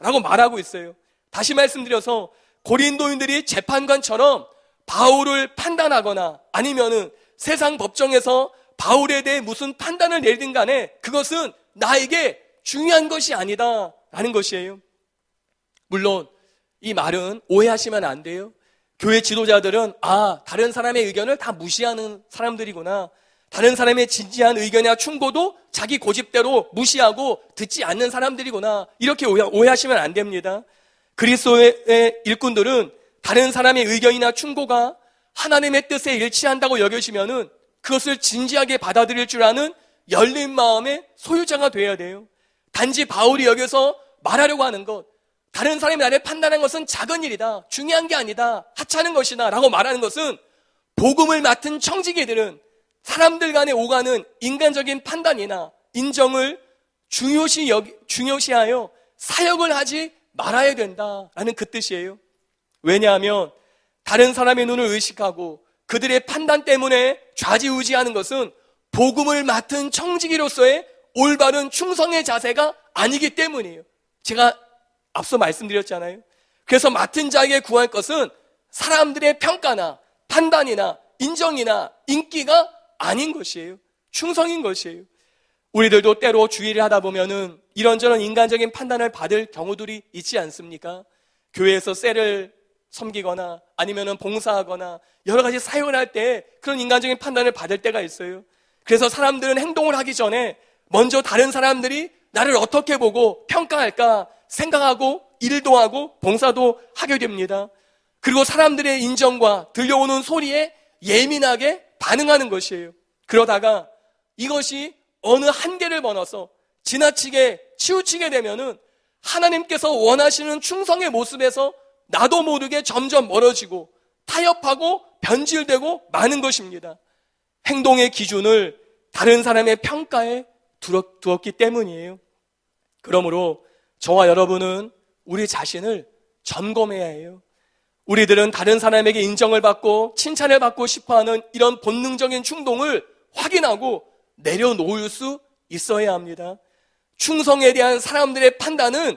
라고 말하고 있어요. 다시 말씀드려서 고린도인들이 재판관처럼 바울을 판단하거나 아니면은 세상 법정에서 바울에 대해 무슨 판단을 내리든 간에 그것은 나에게 중요한 것이 아니다 라는 것이에요. 물론 이 말은 오해하시면 안 돼요. 교회 지도자들은 다른 사람의 의견을 다 무시하는 사람들이구나, 다른 사람의 진지한 의견이나 충고도 자기 고집대로 무시하고 듣지 않는 사람들이구나, 이렇게 오해하시면 안 됩니다. 그리스도의 일꾼들은 다른 사람의 의견이나 충고가 하나님의 뜻에 일치한다고 여겨지면은 그것을 진지하게 받아들일 줄 아는 열린 마음의 소유자가 되어야 돼요. 단지 바울이 여기서 말하려고 하는 것, 다른 사람이 나를 판단한 것은 작은 일이다, 중요한 게 아니다, 하찮은 것이다 라고 말하는 것은 복음을 맡은 청지기들은 사람들 간에 오가는 인간적인 판단이나 인정을 중요시하여 사역을 하지 말아야 된다라는 그 뜻이에요. 왜냐하면 다른 사람의 눈을 의식하고 그들의 판단 때문에 좌지우지하는 것은 복음을 맡은 청지기로서의 올바른 충성의 자세가 아니기 때문이에요. 제가 앞서 말씀드렸잖아요. 그래서 맡은 자에게 구할 것은 사람들의 평가나 판단이나 인정이나 인기가 아닌 것이에요. 충성인 것이에요. 우리들도 때로 주의를 하다 보면은 이런저런 인간적인 판단을 받을 경우들이 있지 않습니까? 교회에서 셀을 섬기거나 아니면은 봉사하거나 여러 가지 사역을 할 때 그런 인간적인 판단을 받을 때가 있어요. 그래서 사람들은 행동을 하기 전에 먼저 다른 사람들이 나를 어떻게 보고 평가할까 생각하고 일도 하고 봉사도 하게 됩니다. 그리고 사람들의 인정과 들려오는 소리에 예민하게 반응하는 것이에요. 그러다가 이것이 어느 한계를 넘어서 지나치게 치우치게 되면은 하나님께서 원하시는 충성의 모습에서 나도 모르게 점점 멀어지고 타협하고 변질되고 마는 것입니다. 행동의 기준을 다른 사람의 평가에 두었기 때문이에요. 그러므로 저와 여러분은 우리 자신을 점검해야 해요. 우리들은 다른 사람에게 인정을 받고 칭찬을 받고 싶어하는 이런 본능적인 충동을 확인하고 내려놓을 수 있어야 합니다. 충성에 대한 사람들의 판단은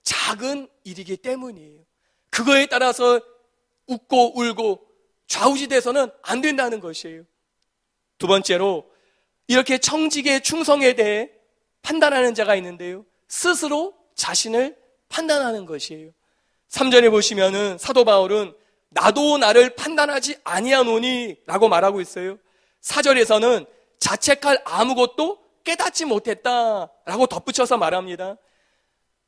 작은 일이기 때문이에요. 그거에 따라서 웃고 울고 좌우지돼서는 안 된다는 것이에요. 두 번째로 이렇게 청지기의 충성에 대해 판단하는 자가 있는데요, 스스로 자신을 판단하는 것이에요. 3절에 보시면은 사도 바울은 나도 나를 판단하지 아니하노니 라고 말하고 있어요. 4절에서는 자책할 아무것도 깨닫지 못했다라고 덧붙여서 말합니다.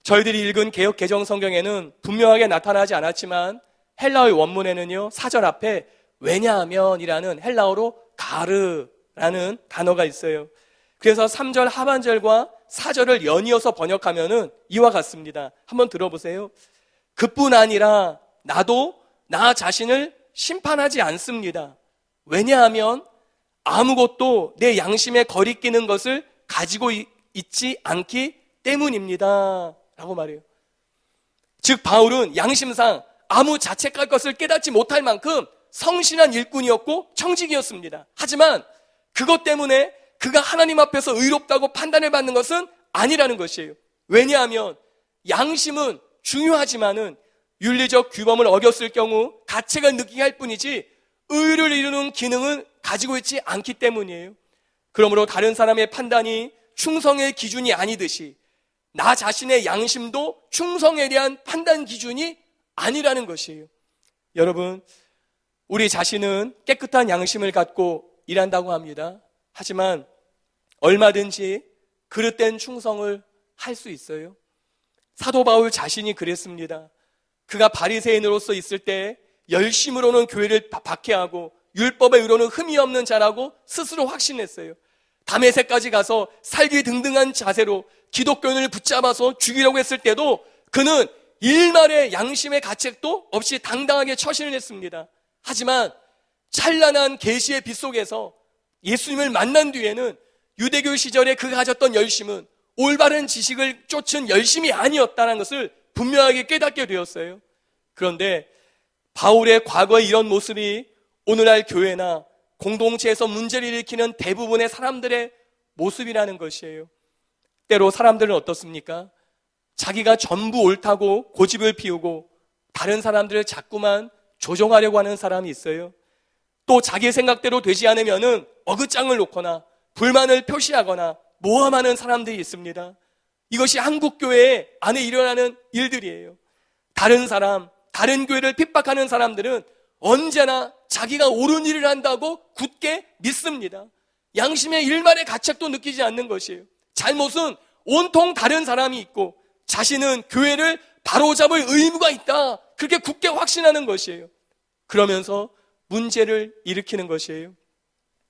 저희들이 읽은 개역 개정 성경에는 분명하게 나타나지 않았지만 헬라어의 원문에는요, 4절 앞에 왜냐하면이라는 헬라어로 가르라는 단어가 있어요. 그래서 3절 하반절과 4절을 연이어서 번역하면은 이와 같습니다. 한번 들어보세요. 그뿐 아니라 나도 나 자신을 심판하지 않습니다. 왜냐하면 아무것도 내 양심에 거리끼는 것을 가지고 있지 않기 때문입니다. 라고 말해요. 즉 바울은 양심상 아무 자책할 것을 깨닫지 못할 만큼 성실한 일꾼이었고 청직이었습니다. 하지만 그것 때문에 그가 하나님 앞에서 의롭다고 판단을 받는 것은 아니라는 것이에요. 왜냐하면 양심은 중요하지만은 윤리적 규범을 어겼을 경우 가책을 느끼게 할 뿐이지 의를 이루는 기능은 가지고 있지 않기 때문이에요. 그러므로 다른 사람의 판단이 충성의 기준이 아니듯이 나 자신의 양심도 충성에 대한 판단 기준이 아니라는 것이에요. 여러분, 우리 자신은 깨끗한 양심을 갖고 일한다고 합니다. 하지만 얼마든지 그릇된 충성을 할 수 있어요. 사도 바울 자신이 그랬습니다. 그가 바리새인으로서 있을 때 열심으로는 교회를 박해하고 율법에 의로는 흠이 없는 자라고 스스로 확신했어요. 다메섹까지 가서 살기 등등한 자세로 기독교인을 붙잡아서 죽이려고 했을 때도 그는 일말의 양심의 가책도 없이 당당하게 처신을 했습니다. 하지만 찬란한 계시의 빛 속에서 예수님을 만난 뒤에는 유대교 시절에 그가 가졌던 열심은 올바른 지식을 쫓은 열심이 아니었다는 것을 분명하게 깨닫게 되었어요. 그런데 바울의 과거의 이런 모습이 오늘날 교회나 공동체에서 문제를 일으키는 대부분의 사람들의 모습이라는 것이에요. 때로 사람들은 어떻습니까? 자기가 전부 옳다고 고집을 피우고 다른 사람들을 자꾸만 조종하려고 하는 사람이 있어요. 또 자기 생각대로 되지 않으면은 어긋장을 놓거나 불만을 표시하거나 모함하는 사람들이 있습니다. 이것이 한국교회 안에 일어나는 일들이에요. 다른 사람, 다른 교회를 핍박하는 사람들은 언제나 자기가 옳은 일을 한다고 굳게 믿습니다. 양심의 일말의 가책도 느끼지 않는 것이에요. 잘못은 온통 다른 사람이 있고 자신은 교회를 바로잡을 의무가 있다, 그렇게 굳게 확신하는 것이에요. 그러면서 문제를 일으키는 것이에요.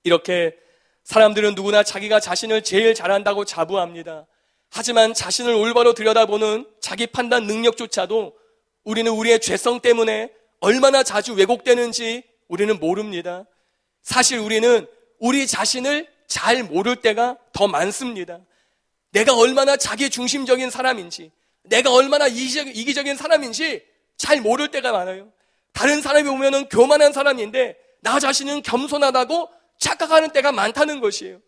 이렇게 사람들은 누구나 자기가 자신을 제일 잘한다고 자부합니다. 하지만 자신을 올바로 들여다보는 자기 판단 능력조차도 우리는 우리의 죄성 때문에 얼마나 자주 왜곡되는지 우리는 모릅니다. 사실 우리는 우리 자신을 잘 모를 때가 더 많습니다. 내가 얼마나 자기 중심적인 사람인지, 내가 얼마나 이기적인 사람인지 잘 모를 때가 많아요. 다른 사람이 보면은 교만한 사람인데 나 자신은 겸손하다고 착각하는 때가 많다는 것이에요.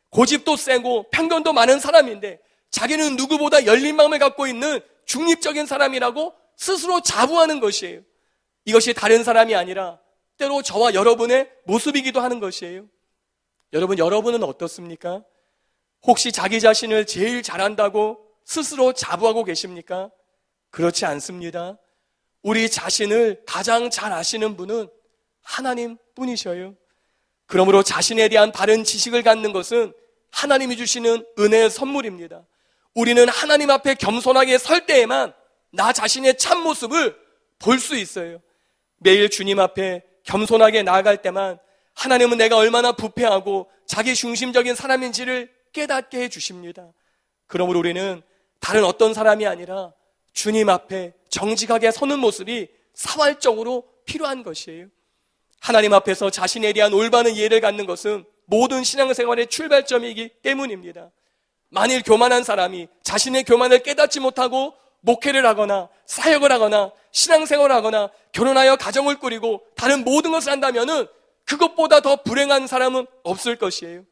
고집도 세고 편견도 많은 사람인데 자기는 누구보다 열린 마음을 갖고 있는 중립적인 사람이라고 스스로 자부하는 것이에요. 이것이 다른 사람이 아니라 때로 저와 여러분의 모습이기도 하는 것이에요. 여러분은 어떻습니까? 혹시 자기 자신을 제일 잘한다고 스스로 자부하고 계십니까? 그렇지 않습니다. 우리 자신을 가장 잘 아시는 분은 하나님 뿐이셔요. 그러므로 자신에 대한 바른 지식을 갖는 것은 하나님이 주시는 은혜의 선물입니다. 우리는 하나님 앞에 겸손하게 설 때에만 나 자신의 참모습을 볼 수 있어요. 매일 주님 앞에 겸손하게 나아갈 때만 하나님은 내가 얼마나 부패하고 자기 중심적인 사람인지를 깨닫게 해주십니다. 그러므로 우리는 다른 어떤 사람이 아니라 주님 앞에 정직하게 서는 모습이 사활적으로 필요한 것이에요. 하나님 앞에서 자신에 대한 올바른 이해를 갖는 것은 모든 신앙생활의 출발점이기 때문입니다. 만일 교만한 사람이 자신의 교만을 깨닫지 못하고 목회를 하거나 사역을 하거나 신앙생활을 하거나 결혼하여 가정을 꾸리고 다른 모든 것을 한다면은 그것보다 더 불행한 사람은 없을 것이에요.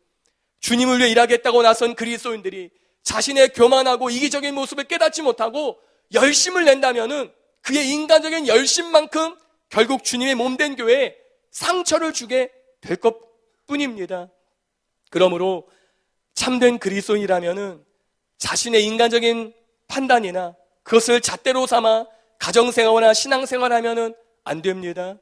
주님을 위해 일하겠다고 나선 그리스도인들이 자신의 교만하고 이기적인 모습을 깨닫지 못하고 열심을 낸다면은 그의 인간적인 열심만큼 결국 주님의 몸된 교회에 상처를 주게 될 것뿐입니다. 그러므로 참된 그리스도인이라면은 자신의 인간적인 판단이나 그것을 잣대로 삼아 가정생활이나 신앙생활하면은 안 됩니다.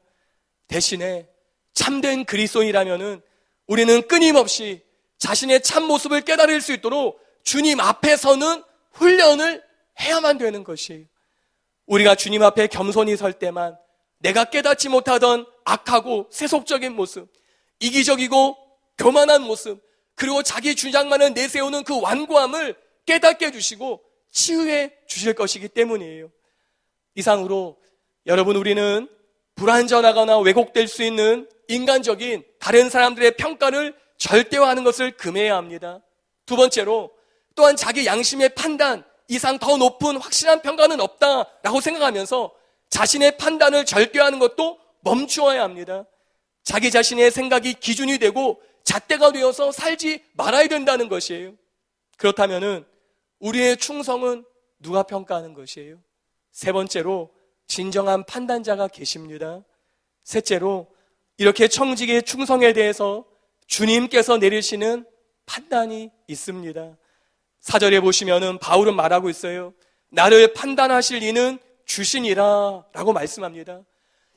대신에 참된 그리스도인이라면은 우리는 끊임없이 자신의 참모습을 깨달을 수 있도록 주님 앞에서는 훈련을 해야만 되는 것이에요. 우리가 주님 앞에 겸손히 설 때만 내가 깨닫지 못하던 악하고 세속적인 모습, 이기적이고 교만한 모습, 그리고 자기 주장만을 내세우는 그 완고함을 깨닫게 해주시고 치유해 주실 것이기 때문이에요. 이상으로 여러분, 우리는 불완전하거나 왜곡될 수 있는 인간적인 다른 사람들의 평가를 절대화하는 것을 금해야 합니다. 두 번째로, 또한 자기 양심의 판단 이상 더 높은 확실한 평가는 없다라고 생각하면서 자신의 판단을 절대화하는 것도 멈추어야 합니다. 자기 자신의 생각이 기준이 되고 잣대가 되어서 살지 말아야 된다는 것이에요. 그렇다면은 우리의 충성은 누가 평가하는 것이에요? 세 번째로, 진정한 판단자가 계십니다. 셋째로, 이렇게 청지기의 충성에 대해서 주님께서 내리시는 판단이 있습니다. 4절에 보시면은 바울은 말하고 있어요. 나를 판단하실 이는 주시니라 라고 말씀합니다.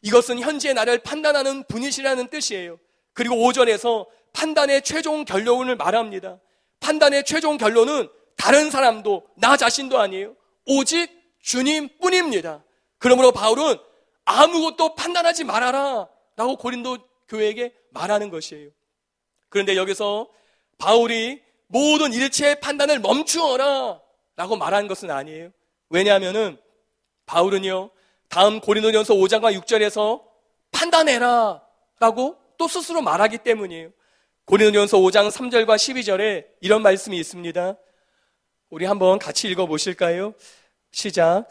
이것은 현재 나를 판단하는 분이시라는 뜻이에요. 그리고 5절에서 판단의 최종 결론을 말합니다. 판단의 최종 결론은 다른 사람도 나 자신도 아니에요. 오직 주님뿐입니다. 그러므로 바울은 아무것도 판단하지 말아라 라고 고린도 교회에게 말하는 것이에요. 그런데 여기서 바울이 모든 일체의 판단을 멈추어라 라고 말하는 것은 아니에요. 왜냐하면은 바울은요, 다음 고린도전서 5장과 6절에서 판단해라 라고 또 스스로 말하기 때문이에요. 고린도전서 5장 3절과 12절에 이런 말씀이 있습니다. 우리 한번 같이 읽어보실까요? 시작.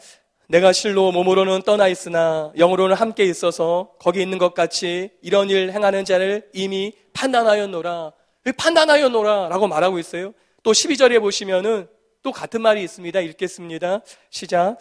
내가 실로 몸으로는 떠나 있으나 영으로는 함께 있어서 거기 있는 것 같이 이런 일 행하는 자를 이미 판단하였노라. 판단하였노라 라고 말하고 있어요. 또 12절에 보시면은 또 같은 말이 있습니다. 읽겠습니다. 시작.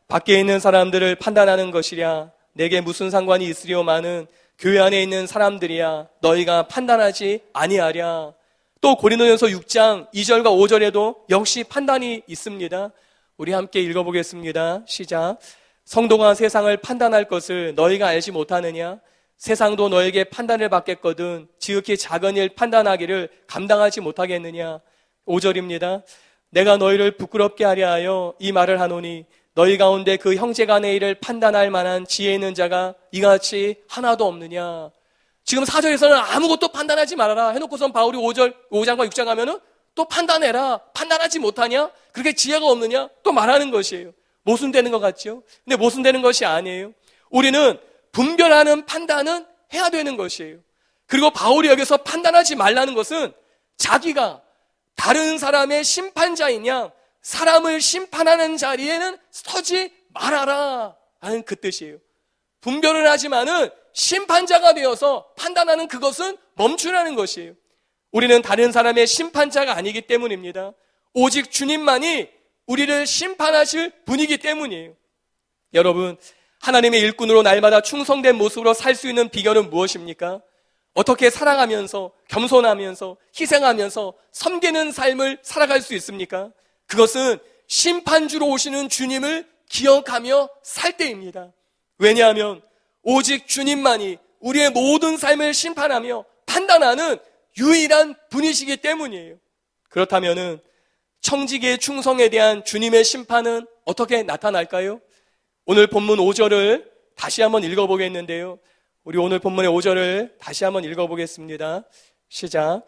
밖에 있는 사람들을 판단하는 것이랴. 내게 무슨 상관이 있으리오마는 교회 안에 있는 사람들이야. 너희가 판단하지 아니하랴. 또 고린도전서 6장 2절과 5절에도 역시 판단이 있습니다. 우리 함께 읽어보겠습니다. 시작. 성도가 세상을 판단할 것을 너희가 알지 못하느냐? 세상도 너에게 판단을 받겠거든 지극히 작은 일 판단하기를 감당하지 못하겠느냐? 5절입니다. 내가 너희를 부끄럽게 하려 하여 이 말을 하노니 너희 가운데 그 형제 간의 일을 판단할 만한 지혜 있는 자가 이같이 하나도 없느냐? 지금 4절에서는 아무것도 판단하지 말아라 해놓고선 바울이 5장과 6장 하면은 또 판단해라. 판단하지 못하냐? 그렇게 지혜가 없느냐? 또 말하는 것이에요. 모순되는 것 같죠? 근데 모순되는 것이 아니에요. 우리는 분별하는 판단은 해야 되는 것이에요. 그리고 바울이 여기서 판단하지 말라는 것은 자기가 다른 사람의 심판자이냐 사람을 심판하는 자리에는 서지 말아라 하는 그 뜻이에요. 분별을 하지만은 심판자가 되어서 판단하는 그것은 멈추라는 것이에요. 우리는 다른 사람의 심판자가 아니기 때문입니다. 오직 주님만이 우리를 심판하실 분이기 때문이에요. 여러분, 하나님의 일꾼으로 날마다 충성된 모습으로 살 수 있는 비결은 무엇입니까? 어떻게 사랑하면서 겸손하면서 희생하면서 섬기는 삶을 살아갈 수 있습니까? 그것은 심판주로 오시는 주님을 기억하며 살 때입니다. 왜냐하면 오직 주님만이 우리의 모든 삶을 심판하며 판단하는 유일한 분이시기 때문이에요. 그렇다면은 청지기의 충성에 대한 주님의 심판은 어떻게 나타날까요? 오늘 본문 5절을 다시 한번 읽어보겠는데요. 우리 오늘 본문의 5절을 다시 한번 읽어보겠습니다. 시작.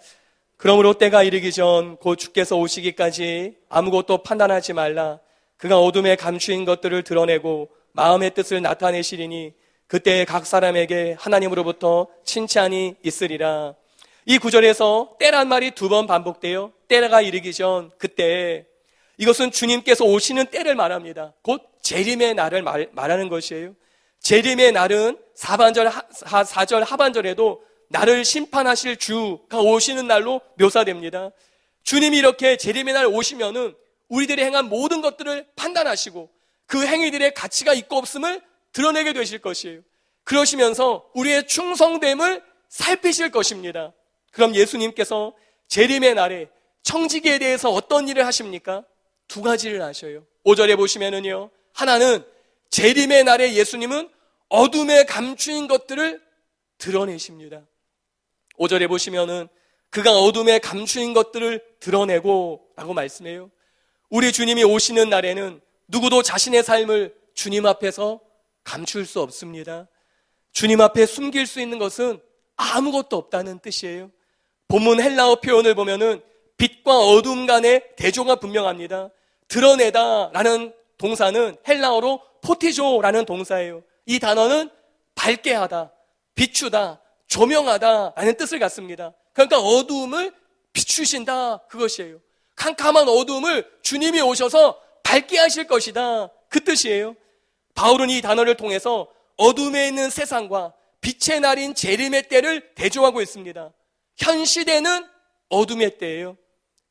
그러므로 때가 이르기 전 곧 주께서 오시기까지 아무것도 판단하지 말라. 그가 어둠에 감추인 것들을 드러내고 마음의 뜻을 나타내시리니 그때 각 사람에게 하나님으로부터 칭찬이 있으리라. 이 구절에서 때란 말이 2번 반복돼요. 때가 이르기 전 그때. 이것은 주님께서 오시는 때를 말합니다. 곧 재림의 날을 말하는 것이에요. 재림의 날은 4절 하반절에도 나를 심판하실 주가 오시는 날로 묘사됩니다. 주님이 이렇게 재림의 날 오시면은 우리들이 행한 모든 것들을 판단하시고 그 행위들의 가치가 있고 없음을 드러내게 되실 것이에요. 그러시면서 우리의 충성됨을 살피실 것입니다. 그럼 예수님께서 재림의 날에 청지기에 대해서 어떤 일을 하십니까? 2가지를 하셔요. 5절에 보시면은요, 하나는 재림의 날에 예수님은 어둠에 감추인 것들을 드러내십니다. 5절에 보시면은 그가 어둠에 감추인 것들을 드러내고 라고 말씀해요. 우리 주님이 오시는 날에는 누구도 자신의 삶을 주님 앞에서 감출 수 없습니다. 주님 앞에 숨길 수 있는 것은 아무것도 없다는 뜻이에요. 본문 헬라어 표현을 보면은 빛과 어둠 간의 대조가 분명합니다. 드러내다 라는 동사는 헬라어로 포티조라는 동사예요. 이 단어는 밝게 하다, 비추다, 조명하다 라는 뜻을 갖습니다. 그러니까 어두움을 비추신다, 그것이에요. 캄캄한 어두움을 주님이 오셔서 밝게 하실 것이다, 그 뜻이에요. 바울은 이 단어를 통해서 어둠에 있는 세상과 빛의 날인 재림의 때를 대조하고 있습니다. 현 시대는 어둠의 때예요.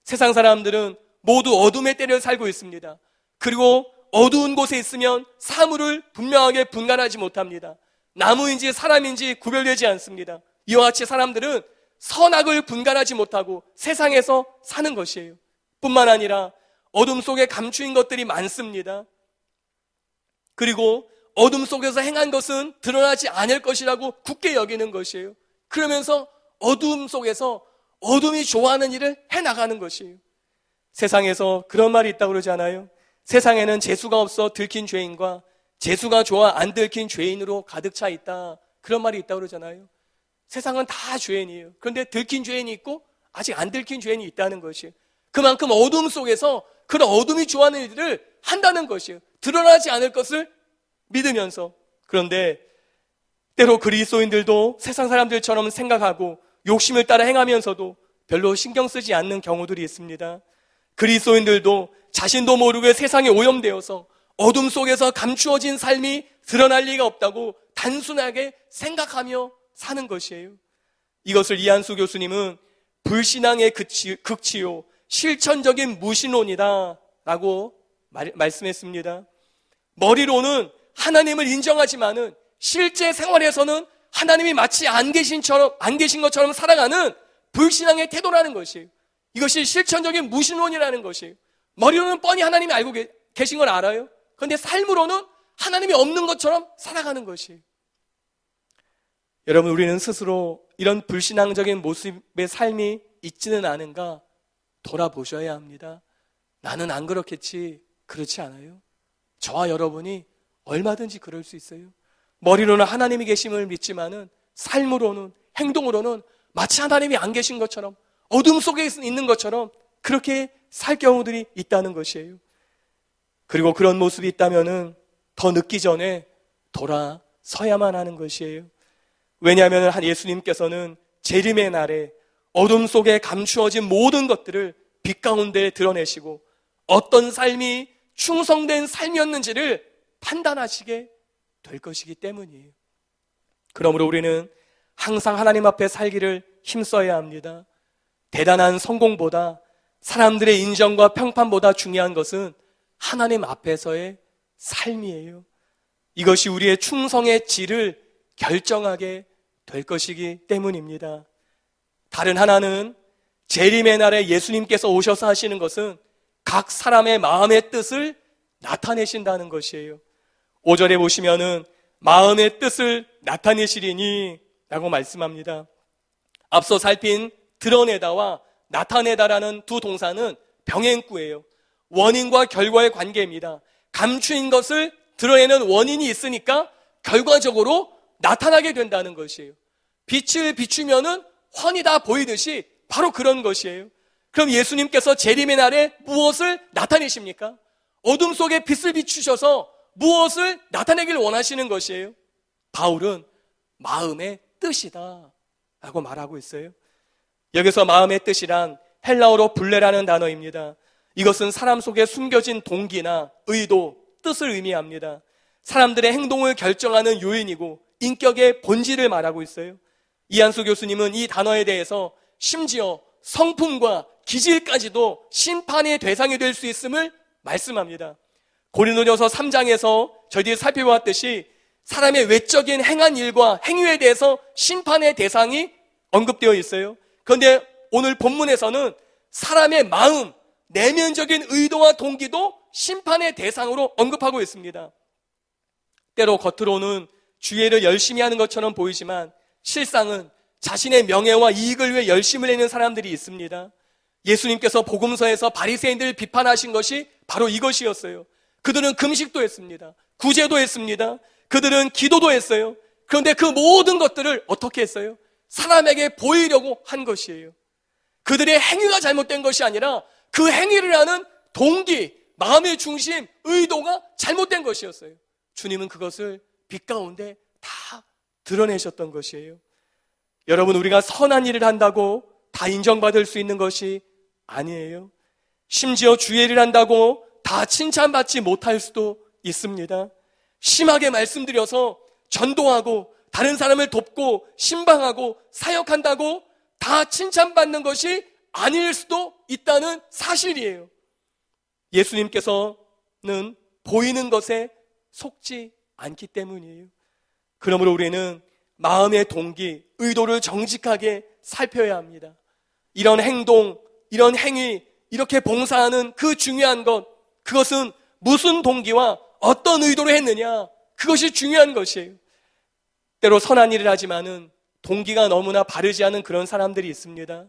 세상 사람들은 모두 어둠의 때를 살고 있습니다. 그리고 어두운 곳에 있으면 사물을 분명하게 분간하지 못합니다. 나무인지 사람인지 구별되지 않습니다. 이와 같이 사람들은 선악을 분간하지 못하고 세상에서 사는 것이에요. 뿐만 아니라 어둠 속에 감추인 것들이 많습니다. 그리고 어둠 속에서 행한 것은 드러나지 않을 것이라고 굳게 여기는 것이에요. 그러면서 어둠 속에서 어둠이 좋아하는 일을 해나가는 것이에요. 세상에서 그런 말이 있다고 그러지 않아요? 세상에는 재수가 없어 들킨 죄인과 재수가 좋아 안 들킨 죄인으로 가득 차 있다, 그런 말이 있다고 그러잖아요. 세상은 다 죄인이에요. 그런데 들킨 죄인이 있고 아직 안 들킨 죄인이 있다는 것이에요. 그만큼 어둠 속에서 그런 어둠이 좋아하는 일들을 한다는 것이에요. 드러나지 않을 것을 믿으면서. 그런데 때로 그리스도인들도 세상 사람들처럼 생각하고 욕심을 따라 행하면서도 별로 신경 쓰지 않는 경우들이 있습니다. 그리스도인들도 자신도 모르게 세상에 오염되어서 어둠 속에서 감추어진 삶이 드러날 리가 없다고 단순하게 생각하며 사는 것이에요. 이것을 이한수 교수님은 불신앙의 극치요, 실천적인 무신론이다 라고 말씀했습니다. 머리로는 하나님을 인정하지만은 실제 생활에서는 하나님이 마치 안 계신 것처럼 살아가는 불신앙의 태도라는 것이에요. 이것이 실천적인 무신론이라는 것이에요. 머리로는 뻔히 하나님이 알고 계신 걸 알아요. 그런데 삶으로는 하나님이 없는 것처럼 살아가는 것이에요. 여러분, 우리는 스스로 이런 불신앙적인 모습의 삶이 있지는 않은가 돌아보셔야 합니다. 나는 안 그렇겠지, 그렇지 않아요. 저와 여러분이 얼마든지 그럴 수 있어요. 머리로는 하나님이 계심을 믿지만은 삶으로는, 행동으로는 마치 하나님이 안 계신 것처럼, 어둠 속에 있는 것처럼 그렇게 살 경우들이 있다는 것이에요. 그리고 그런 모습이 있다면은 더 늦기 전에 돌아서야만 하는 것이에요. 왜냐하면 예수님께서는 재림의 날에 어둠 속에 감추어진 모든 것들을 빛 가운데 드러내시고 어떤 삶이 충성된 삶이었는지를 판단하시게 될 것이기 때문이에요. 그러므로 우리는 항상 하나님 앞에 살기를 힘써야 합니다. 대단한 성공보다, 사람들의 인정과 평판보다 중요한 것은 하나님 앞에서의 삶이에요. 이것이 우리의 충성의 질을 결정하게 될 것이기 때문입니다. 다른 하나는 재림의 날에 예수님께서 오셔서 하시는 것은 각 사람의 마음의 뜻을 나타내신다는 것이에요. 5절에 보시면은 마음의 뜻을 나타내시리니 라고 말씀합니다. 앞서 살핀 드러내다와 나타내다라는 두 동사는 병행구예요. 원인과 결과의 관계입니다. 감추인 것을 드러내는 원인이 있으니까 결과적으로 나타나게 된다는 것이에요. 빛을 비추면은 훤히 다 보이듯이 바로 그런 것이에요. 그럼 예수님께서 재림의 날에 무엇을 나타내십니까? 어둠 속에 빛을 비추셔서 무엇을 나타내길 원하시는 것이에요? 바울은 마음의 뜻이다 라고 말하고 있어요. 여기서 마음의 뜻이란 헬라어로 블레라는 단어입니다. 이것은 사람 속에 숨겨진 동기나 의도, 뜻을 의미합니다. 사람들의 행동을 결정하는 요인이고 인격의 본질을 말하고 있어요. 이한수 교수님은 이 단어에 대해서 심지어 성품과 기질까지도 심판의 대상이 될 수 있음을 말씀합니다. 고린도전서 3장에서 저희들이 살펴보았듯이 사람의 외적인 행한 일과 행위에 대해서 심판의 대상이 언급되어 있어요. 그런데 오늘 본문에서는 사람의 마음, 내면적인 의도와 동기도 심판의 대상으로 언급하고 있습니다. 때로 겉으로는 주의를 열심히 하는 것처럼 보이지만 실상은 자신의 명예와 이익을 위해 열심을 내는 사람들이 있습니다. 예수님께서 복음서에서 바리새인들을 비판하신 것이 바로 이것이었어요. 그들은 금식도 했습니다. 구제도 했습니다. 그들은 기도도 했어요. 그런데 그 모든 것들을 어떻게 했어요? 사람에게 보이려고 한 것이에요. 그들의 행위가 잘못된 것이 아니라 그 행위를 하는 동기, 마음의 중심, 의도가 잘못된 것이었어요. 주님은 그것을 빛 가운데 다 드러내셨던 것이에요. 여러분, 우리가 선한 일을 한다고 다 인정받을 수 있는 것이 아니에요. 심지어 주의 일을 한다고 다 칭찬받지 못할 수도 있습니다. 심하게 말씀드려서 전도하고 다른 사람을 돕고 신방하고 사역한다고 다 칭찬받는 것이 아닐 수도 있다는 사실이에요. 예수님께서는 보이는 것에 속지 않기 때문이에요. 그러므로 우리는 마음의 동기, 의도를 정직하게 살펴야 합니다. 이런 행동, 이런 행위, 이렇게 봉사하는 그 중요한 것, 그것은 무슨 동기와 어떤 의도로 했느냐, 그것이 중요한 것이에요. 때로 선한 일을 하지만은 동기가 너무나 바르지 않은 그런 사람들이 있습니다.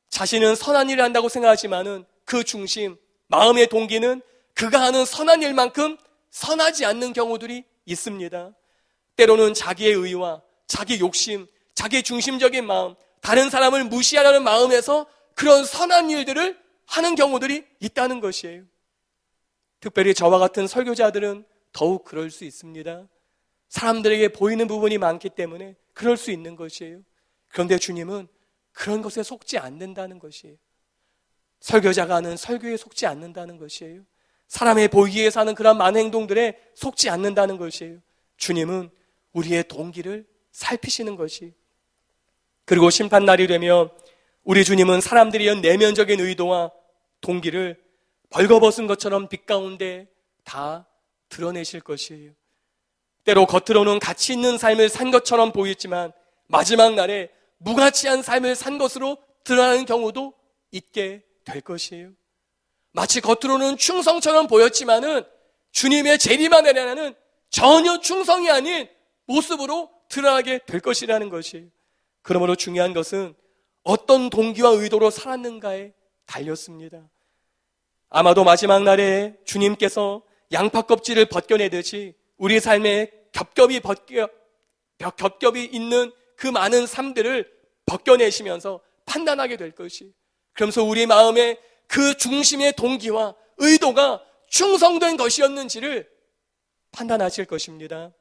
자신은 선한 일을 한다고 생각하지만은 그 중심, 마음의 동기는 그가 하는 선한 일만큼 선하지 않는 경우들이 있습니다. 때로는 자기의 의와 자기 욕심, 자기 중심적인 마음, 다른 사람을 무시하려는 마음에서 그런 선한 일들을 하는 경우들이 있다는 것이에요. 특별히 저와 같은 설교자들은 더욱 그럴 수 있습니다. 사람들에게 보이는 부분이 많기 때문에 그럴 수 있는 것이에요. 그런데 주님은 그런 것에 속지 않는다는 것이에요. 설교자가 하는 설교에 속지 않는다는 것이에요. 사람의 보기에 사는 그런 많은 행동들에 속지 않는다는 것이에요. 주님은 우리의 동기를 살피시는 것이. 그리고 심판날이 되면 우리 주님은 사람들이 연 내면적인 의도와 동기를 벌거벗은 것처럼 빛 가운데 다 드러내실 것이에요. 때로 겉으로는 가치 있는 삶을 산 것처럼 보이지만 마지막 날에 무가치한 삶을 산 것으로 드러나는 경우도 있게 될 것이에요. 마치 겉으로는 충성처럼 보였지만은 주님의 재림하는 전혀 충성이 아닌 모습으로 드러나게 될 것이라는 것이에요. 그러므로 중요한 것은 어떤 동기와 의도로 살았는가에 달렸습니다. 아마도 마지막 날에 주님께서 양파 껍질을 벗겨내듯이 우리 삶에 겹겹이 있는 그 많은 삶들을 벗겨내시면서 판단하게 될 것이, 그러면서 우리 마음의 그 중심의 동기와 의도가 충성된 것이었는지를 판단하실 것입니다.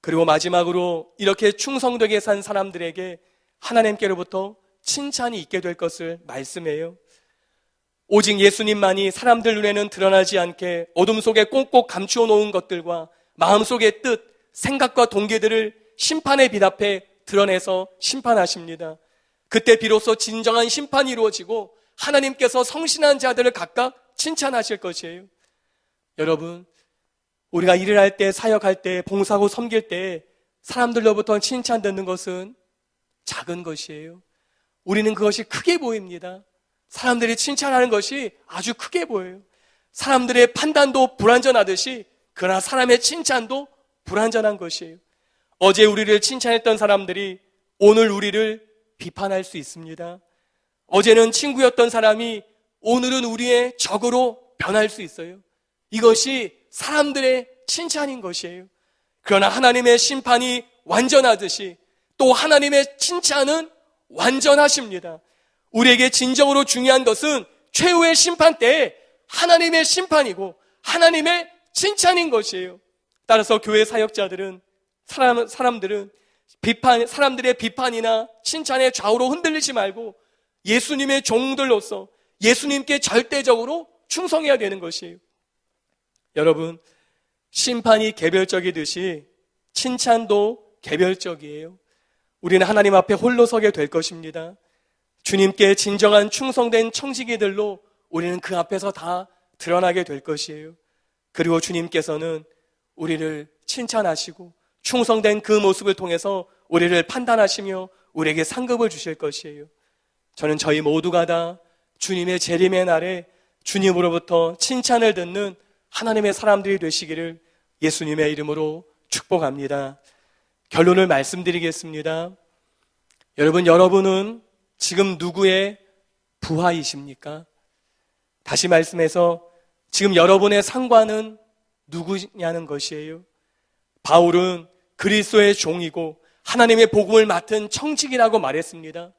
그리고 마지막으로 이렇게 충성되게 산 사람들에게 하나님께로부터 칭찬이 있게 될 것을 말씀해요. 오직 예수님만이 사람들 눈에는 드러나지 않게 어둠 속에 꼭꼭 감추어 놓은 것들과 마음속의 뜻, 생각과 동기들을 심판의 빛 앞에 드러내서 심판하십니다. 그때 비로소 진정한 심판이 이루어지고 하나님께서 성신한 자들을 각각 칭찬하실 것이에요. 여러분, 우리가 일을 할 때, 사역할 때, 봉사하고 섬길 때 사람들로부터 칭찬 듣는 것은 작은 것이에요. 우리는 그것이 크게 보입니다. 사람들이 칭찬하는 것이 아주 크게 보여요. 사람들의 판단도 불완전하듯이 그러나 사람의 칭찬도 불완전한 것이에요. 어제 우리를 칭찬했던 사람들이 오늘 우리를 비판할 수 있습니다. 어제는 친구였던 사람이 오늘은 우리의 적으로 변할 수 있어요. 이것이 사람들의 칭찬인 것이에요. 그러나 하나님의 심판이 완전하듯이 또 하나님의 칭찬은 완전하십니다. 우리에게 진정으로 중요한 것은 최후의 심판 때에 하나님의 심판이고 하나님의 칭찬인 것이에요. 따라서 교회 사역자들은 사람들은 사람들의 비판이나 칭찬에 좌우로 흔들리지 말고 예수님의 종들로서 예수님께 절대적으로 충성해야 되는 것이에요. 여러분, 심판이 개별적이듯이 칭찬도 개별적이에요. 우리는 하나님 앞에 홀로 서게 될 것입니다. 주님께 진정한 충성된 청지기들로 우리는 그 앞에서 다 드러나게 될 것이에요. 그리고 주님께서는 우리를 칭찬하시고 충성된 그 모습을 통해서 우리를 판단하시며 우리에게 상급을 주실 것이에요. 저는 저희 모두가 다 주님의 재림의 날에 주님으로부터 칭찬을 듣는 하나님의 사람들이 되시기를 예수님의 이름으로 축복합니다. 결론을 말씀드리겠습니다. 여러분은 지금 누구의 부하이십니까? 다시 말씀해서 지금 여러분의 상관은 누구냐는 것이에요. 바울은 그리스도의 종이고 하나님의 복음을 맡은 청직이라고 말했습니다.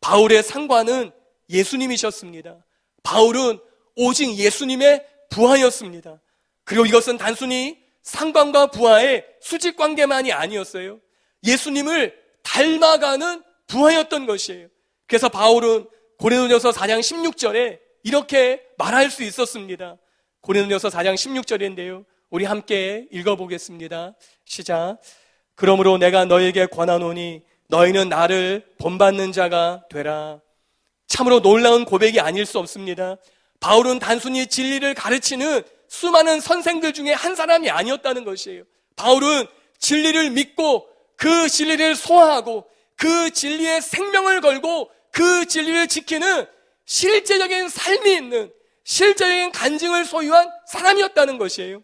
바울의 상관은 예수님이셨습니다. 바울은 오직 예수님의 부하였습니다. 그리고 이것은 단순히 상관과 부하의 수직 관계만이 아니었어요. 예수님을 닮아가는 부하였던 것이에요. 그래서 바울은 고린도전서 4장 16절에 이렇게 말할 수 있었습니다. 고린도전서 4장 16절인데요. 우리 함께 읽어보겠습니다. 시작. 그러므로 내가 너에게 권하노니 너희는 나를 본받는 자가 되라. 참으로 놀라운 고백이 아닐 수 없습니다. 바울은 단순히 진리를 가르치는 수많은 선생들 중에 한 사람이 아니었다는 것이에요. 바울은 진리를 믿고 그 진리를 소화하고 그 진리에 생명을 걸고 그 진리를 지키는 실제적인 삶이 있는 실제적인 간증을 소유한 사람이었다는 것이에요.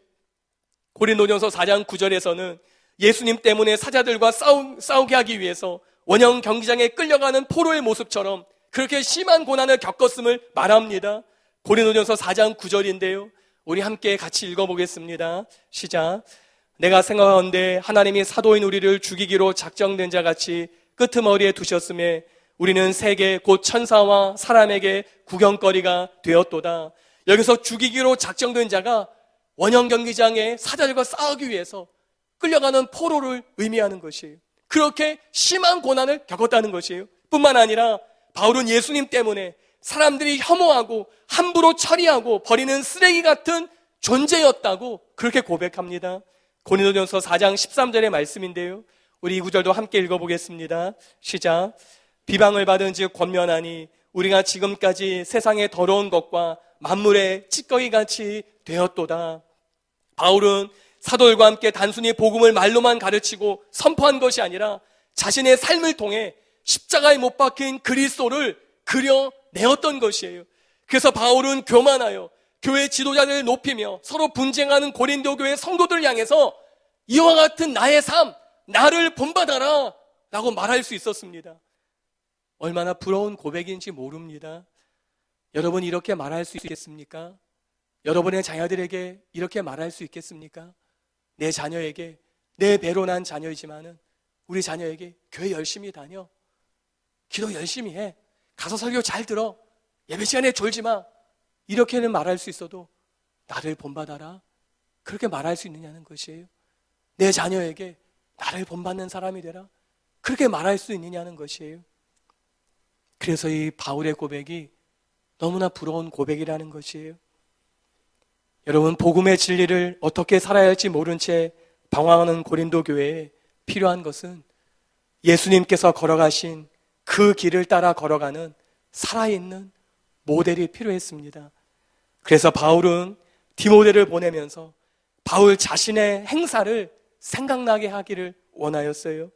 고린도전서 4장 9절에서는 예수님 때문에 사자들과 싸우게 하기 위해서 원형 경기장에 끌려가는 포로의 모습처럼 그렇게 심한 고난을 겪었음을 말합니다. 고린도전서 4장 9절인데요. 우리 함께 같이 읽어보겠습니다. 시작. 내가 생각하건대 하나님이 사도인 우리를 죽이기로 작정된 자같이 끄트머리에 두셨음에 우리는 세계 곧 천사와 사람에게 구경거리가 되었도다. 여기서 죽이기로 작정된 자가 원형 경기장에 사자들과 싸우기 위해서 끌려가는 포로를 의미하는 것이에요. 그렇게 심한 고난을 겪었다는 것이에요. 뿐만 아니라 바울은 예수님 때문에 사람들이 혐오하고 함부로 처리하고 버리는 쓰레기 같은 존재였다고 그렇게 고백합니다. 고린도전서 4장 13절의 말씀인데요. 우리 이 구절도 함께 읽어보겠습니다. 시작. 비방을 받은 즉 권면하니 우리가 지금까지 세상의 더러운 것과 만물의 찌꺼기같이 되었도다. 바울은 사도들과 함께 단순히 복음을 말로만 가르치고 선포한 것이 아니라 자신의 삶을 통해 십자가에 못 박힌 그리스도를 그려내었던 것이에요. 그래서 바울은 교만하여 교회 지도자들을 높이며 서로 분쟁하는 고린도 교회 성도들을 향해서 이와 같은 나의 삶, 나를 본받아라 라고 말할 수 있었습니다. 얼마나 부러운 고백인지 모릅니다. 여러분 이렇게 말할 수 있겠습니까? 여러분의 자녀들에게 이렇게 말할 수 있겠습니까? 내 자녀에게, 내 배로 난 자녀이지만은 우리 자녀에게 교회 열심히 다녀, 기도 열심히 해, 가서 설교 잘 들어, 예배 시간에 졸지 마, 이렇게는 말할 수 있어도 나를 본받아라, 그렇게 말할 수 있느냐는 것이에요. 내 자녀에게 나를 본받는 사람이 되라, 그렇게 말할 수 있느냐는 것이에요. 그래서 이 바울의 고백이 너무나 부러운 고백이라는 것이에요. 여러분, 복음의 진리를 어떻게 살아야 할지 모른 채 방황하는 고린도 교회에 필요한 것은 예수님께서 걸어가신 그 길을 따라 걸어가는 살아있는 모델이 필요했습니다. 그래서 바울은 디모데를 보내면서 바울 자신의 행사를 생각나게 하기를 원하였어요.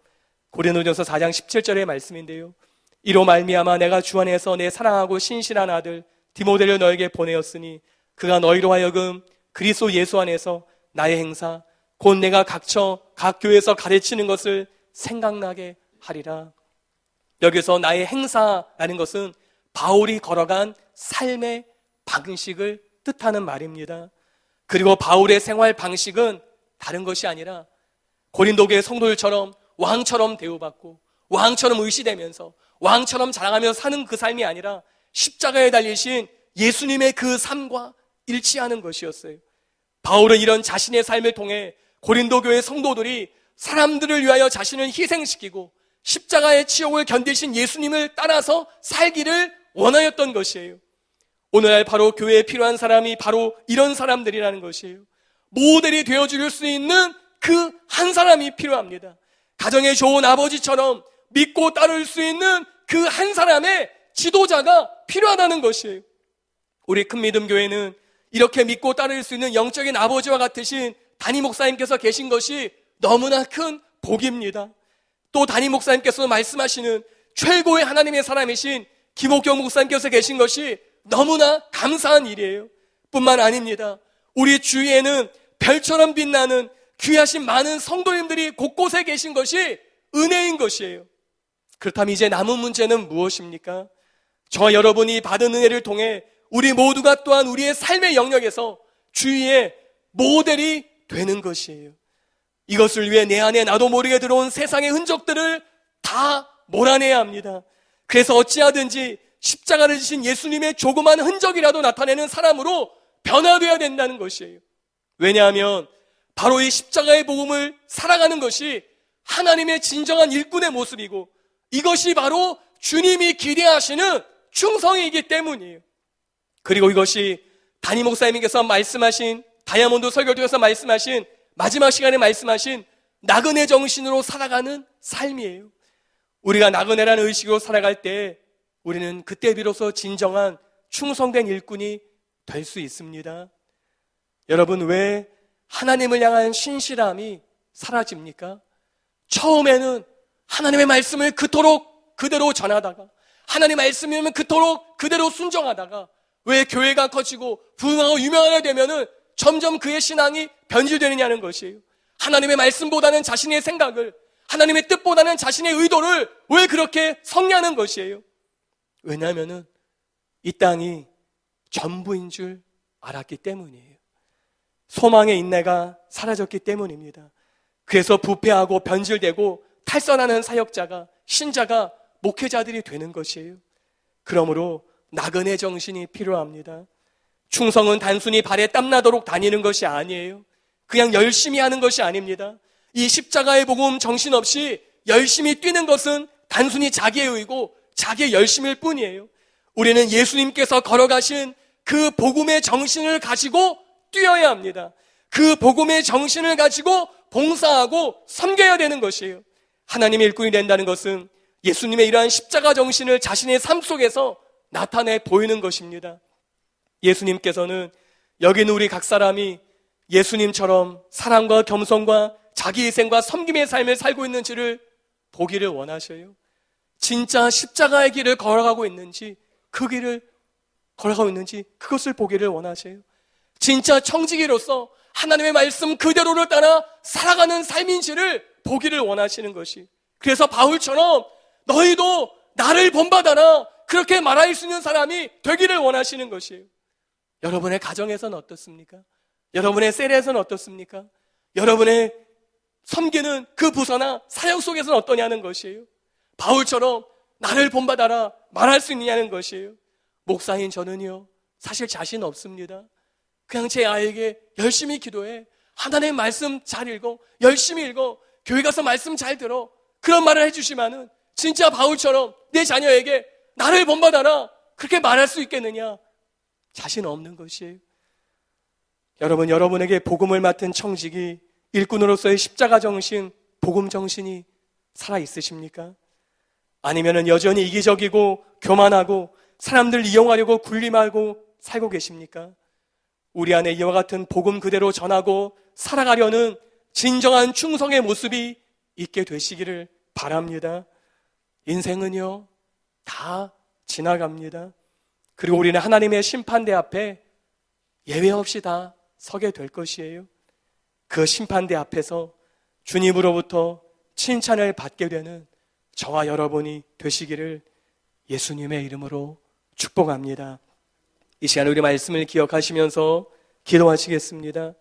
고린도전서 4장 17절의 말씀인데요. 이로 말미암아 내가 주 안에서 내 사랑하고 신실한 아들 디모데를 너에게 보내었으니 그가 너희로 하여금 그리스도 예수 안에서 나의 행사 곧 내가 각 교회에서 가르치는 것을 생각나게 하리라. 여기서 나의 행사라는 것은 바울이 걸어간 삶의 방식을 뜻하는 말입니다. 그리고 바울의 생활 방식은 다른 것이 아니라 고린도교의 성도들처럼 왕처럼 대우받고 왕처럼 의시되면서 왕처럼 자랑하면서 사는 그 삶이 아니라 십자가에 달리신 예수님의 그 삶과 일치하는 것이었어요. 바울은 이런 자신의 삶을 통해 고린도 교회 성도들이 사람들을 위하여 자신을 희생시키고 십자가의 치욕을 견디신 예수님을 따라서 살기를 원하였던 것이에요. 오늘날 바로 교회에 필요한 사람이 바로 이런 사람들이라는 것이에요. 모델이 되어줄 수 있는 그 한 사람이 필요합니다. 가정의 좋은 아버지처럼 믿고 따를 수 있는 그 한 사람의 지도자가 필요하다는 것이에요. 우리 큰믿음교회는 이렇게 믿고 따를 수 있는 영적인 아버지와 같으신 담임 목사님께서 계신 것이 너무나 큰 복입니다. 또 담임 목사님께서 말씀하시는 최고의 하나님의 사람이신 김옥경 목사님께서 계신 것이 너무나 감사한 일이에요. 뿐만 아닙니다. 우리 주위에는 별처럼 빛나는 귀하신 많은 성도님들이 곳곳에 계신 것이 은혜인 것이에요. 그렇다면 이제 남은 문제는 무엇입니까? 저와 여러분이 받은 은혜를 통해 우리 모두가 또한 우리의 삶의 영역에서 주위의 모델이 되는 것이에요. 이것을 위해 내 안에 나도 모르게 들어온 세상의 흔적들을 다 몰아내야 합니다. 그래서 어찌하든지 십자가를 지신 예수님의 조그만 흔적이라도 나타내는 사람으로 변화되어야 된다는 것이에요. 왜냐하면 바로 이 십자가의 복음을 살아가는 것이 하나님의 진정한 일꾼의 모습이고 이것이 바로 주님이 기대하시는 충성이기 때문이에요. 그리고 이것이 담임 목사님께서 말씀하신, 다이아몬드 설교도에서 말씀하신, 마지막 시간에 말씀하신 나그네 정신으로 살아가는 삶이에요. 우리가 나그네라는 의식으로 살아갈 때 우리는 그때 비로소 진정한 충성된 일꾼이 될 수 있습니다. 여러분, 왜 하나님을 향한 신실함이 사라집니까? 처음에는 하나님의 말씀을 그토록 그대로 전하다가, 하나님의 말씀이면 그토록 그대로 순종하다가, 왜 교회가 커지고 부흥하고 유명하게 되면은 점점 그의 신앙이 변질되느냐는 것이에요. 하나님의 말씀보다는 자신의 생각을, 하나님의 뜻보다는 자신의 의도를 왜 그렇게 성취하는 것이에요? 왜냐하면은 이 땅이 전부인 줄 알았기 때문이에요. 소망의 인내가 사라졌기 때문입니다. 그래서 부패하고 변질되고 탈선하는 사역자가, 신자가, 목회자들이 되는 것이에요. 그러므로 나그네 정신이 필요합니다. 충성은 단순히 발에 땀나도록 다니는 것이 아니에요. 그냥 열심히 하는 것이 아닙니다. 이 십자가의 복음 정신없이 열심히 뛰는 것은 단순히 자기의 의고 자기의 열심일 뿐이에요. 우리는 예수님께서 걸어가신 그 복음의 정신을 가지고 뛰어야 합니다. 그 복음의 정신을 가지고 봉사하고 섬겨야 되는 것이에요. 하나님의 일꾼이 된다는 것은 예수님의 이러한 십자가 정신을 자신의 삶 속에서 나타내 보이는 것입니다. 예수님께서는 여기 있는 우리 각 사람이 예수님처럼 사랑과 겸손과 자기희생과 섬김의 삶을 살고 있는지를 보기를 원하셔요. 진짜 십자가의 길을 걸어가고 있는지, 그 길을 걸어가고 있는지 그것을 보기를 원하셔요. 진짜 청지기로서 하나님의 말씀 그대로를 따라 살아가는 삶인지를 보기를 원하시는 것이, 그래서 바울처럼 너희도 나를 본받아라 그렇게 말할 수 있는 사람이 되기를 원하시는 것이에요. 여러분의 가정에서는 어떻습니까? 여러분의 셀에서는 어떻습니까? 여러분의 섬기는 그 부서나 사역 속에서는 어떠냐는 것이에요. 바울처럼 나를 본받아라 말할 수 있느냐는 것이에요. 목사인 저는요, 사실 자신 없습니다. 그냥 제 아이에게 열심히 기도해, 하나님의 말씀 잘 읽어, 열심히 읽어, 교회 가서 말씀 잘 들어, 그런 말을 해주시면은 진짜 바울처럼 내 자녀에게 나를 본받아라 그렇게 말할 수 있겠느냐? 자신 없는 것이에요. 여러분, 여러분에게 복음을 맡은 청직이, 일꾼으로서의 십자가 정신, 복음 정신이 살아있으십니까? 아니면은 여전히 이기적이고 교만하고 사람들 이용하려고 군림하고 살고 계십니까? 우리 안에 이와 같은 복음 그대로 전하고 살아가려는 진정한 충성의 모습이 있게 되시기를 바랍니다. 인생은요, 다 지나갑니다. 그리고 우리는 하나님의 심판대 앞에 예외 없이 다 서게 될 것이에요. 그 심판대 앞에서 주님으로부터 칭찬을 받게 되는 저와 여러분이 되시기를 예수님의 이름으로 축복합니다. 이 시간 우리 말씀을 기억하시면서 기도하시겠습니다.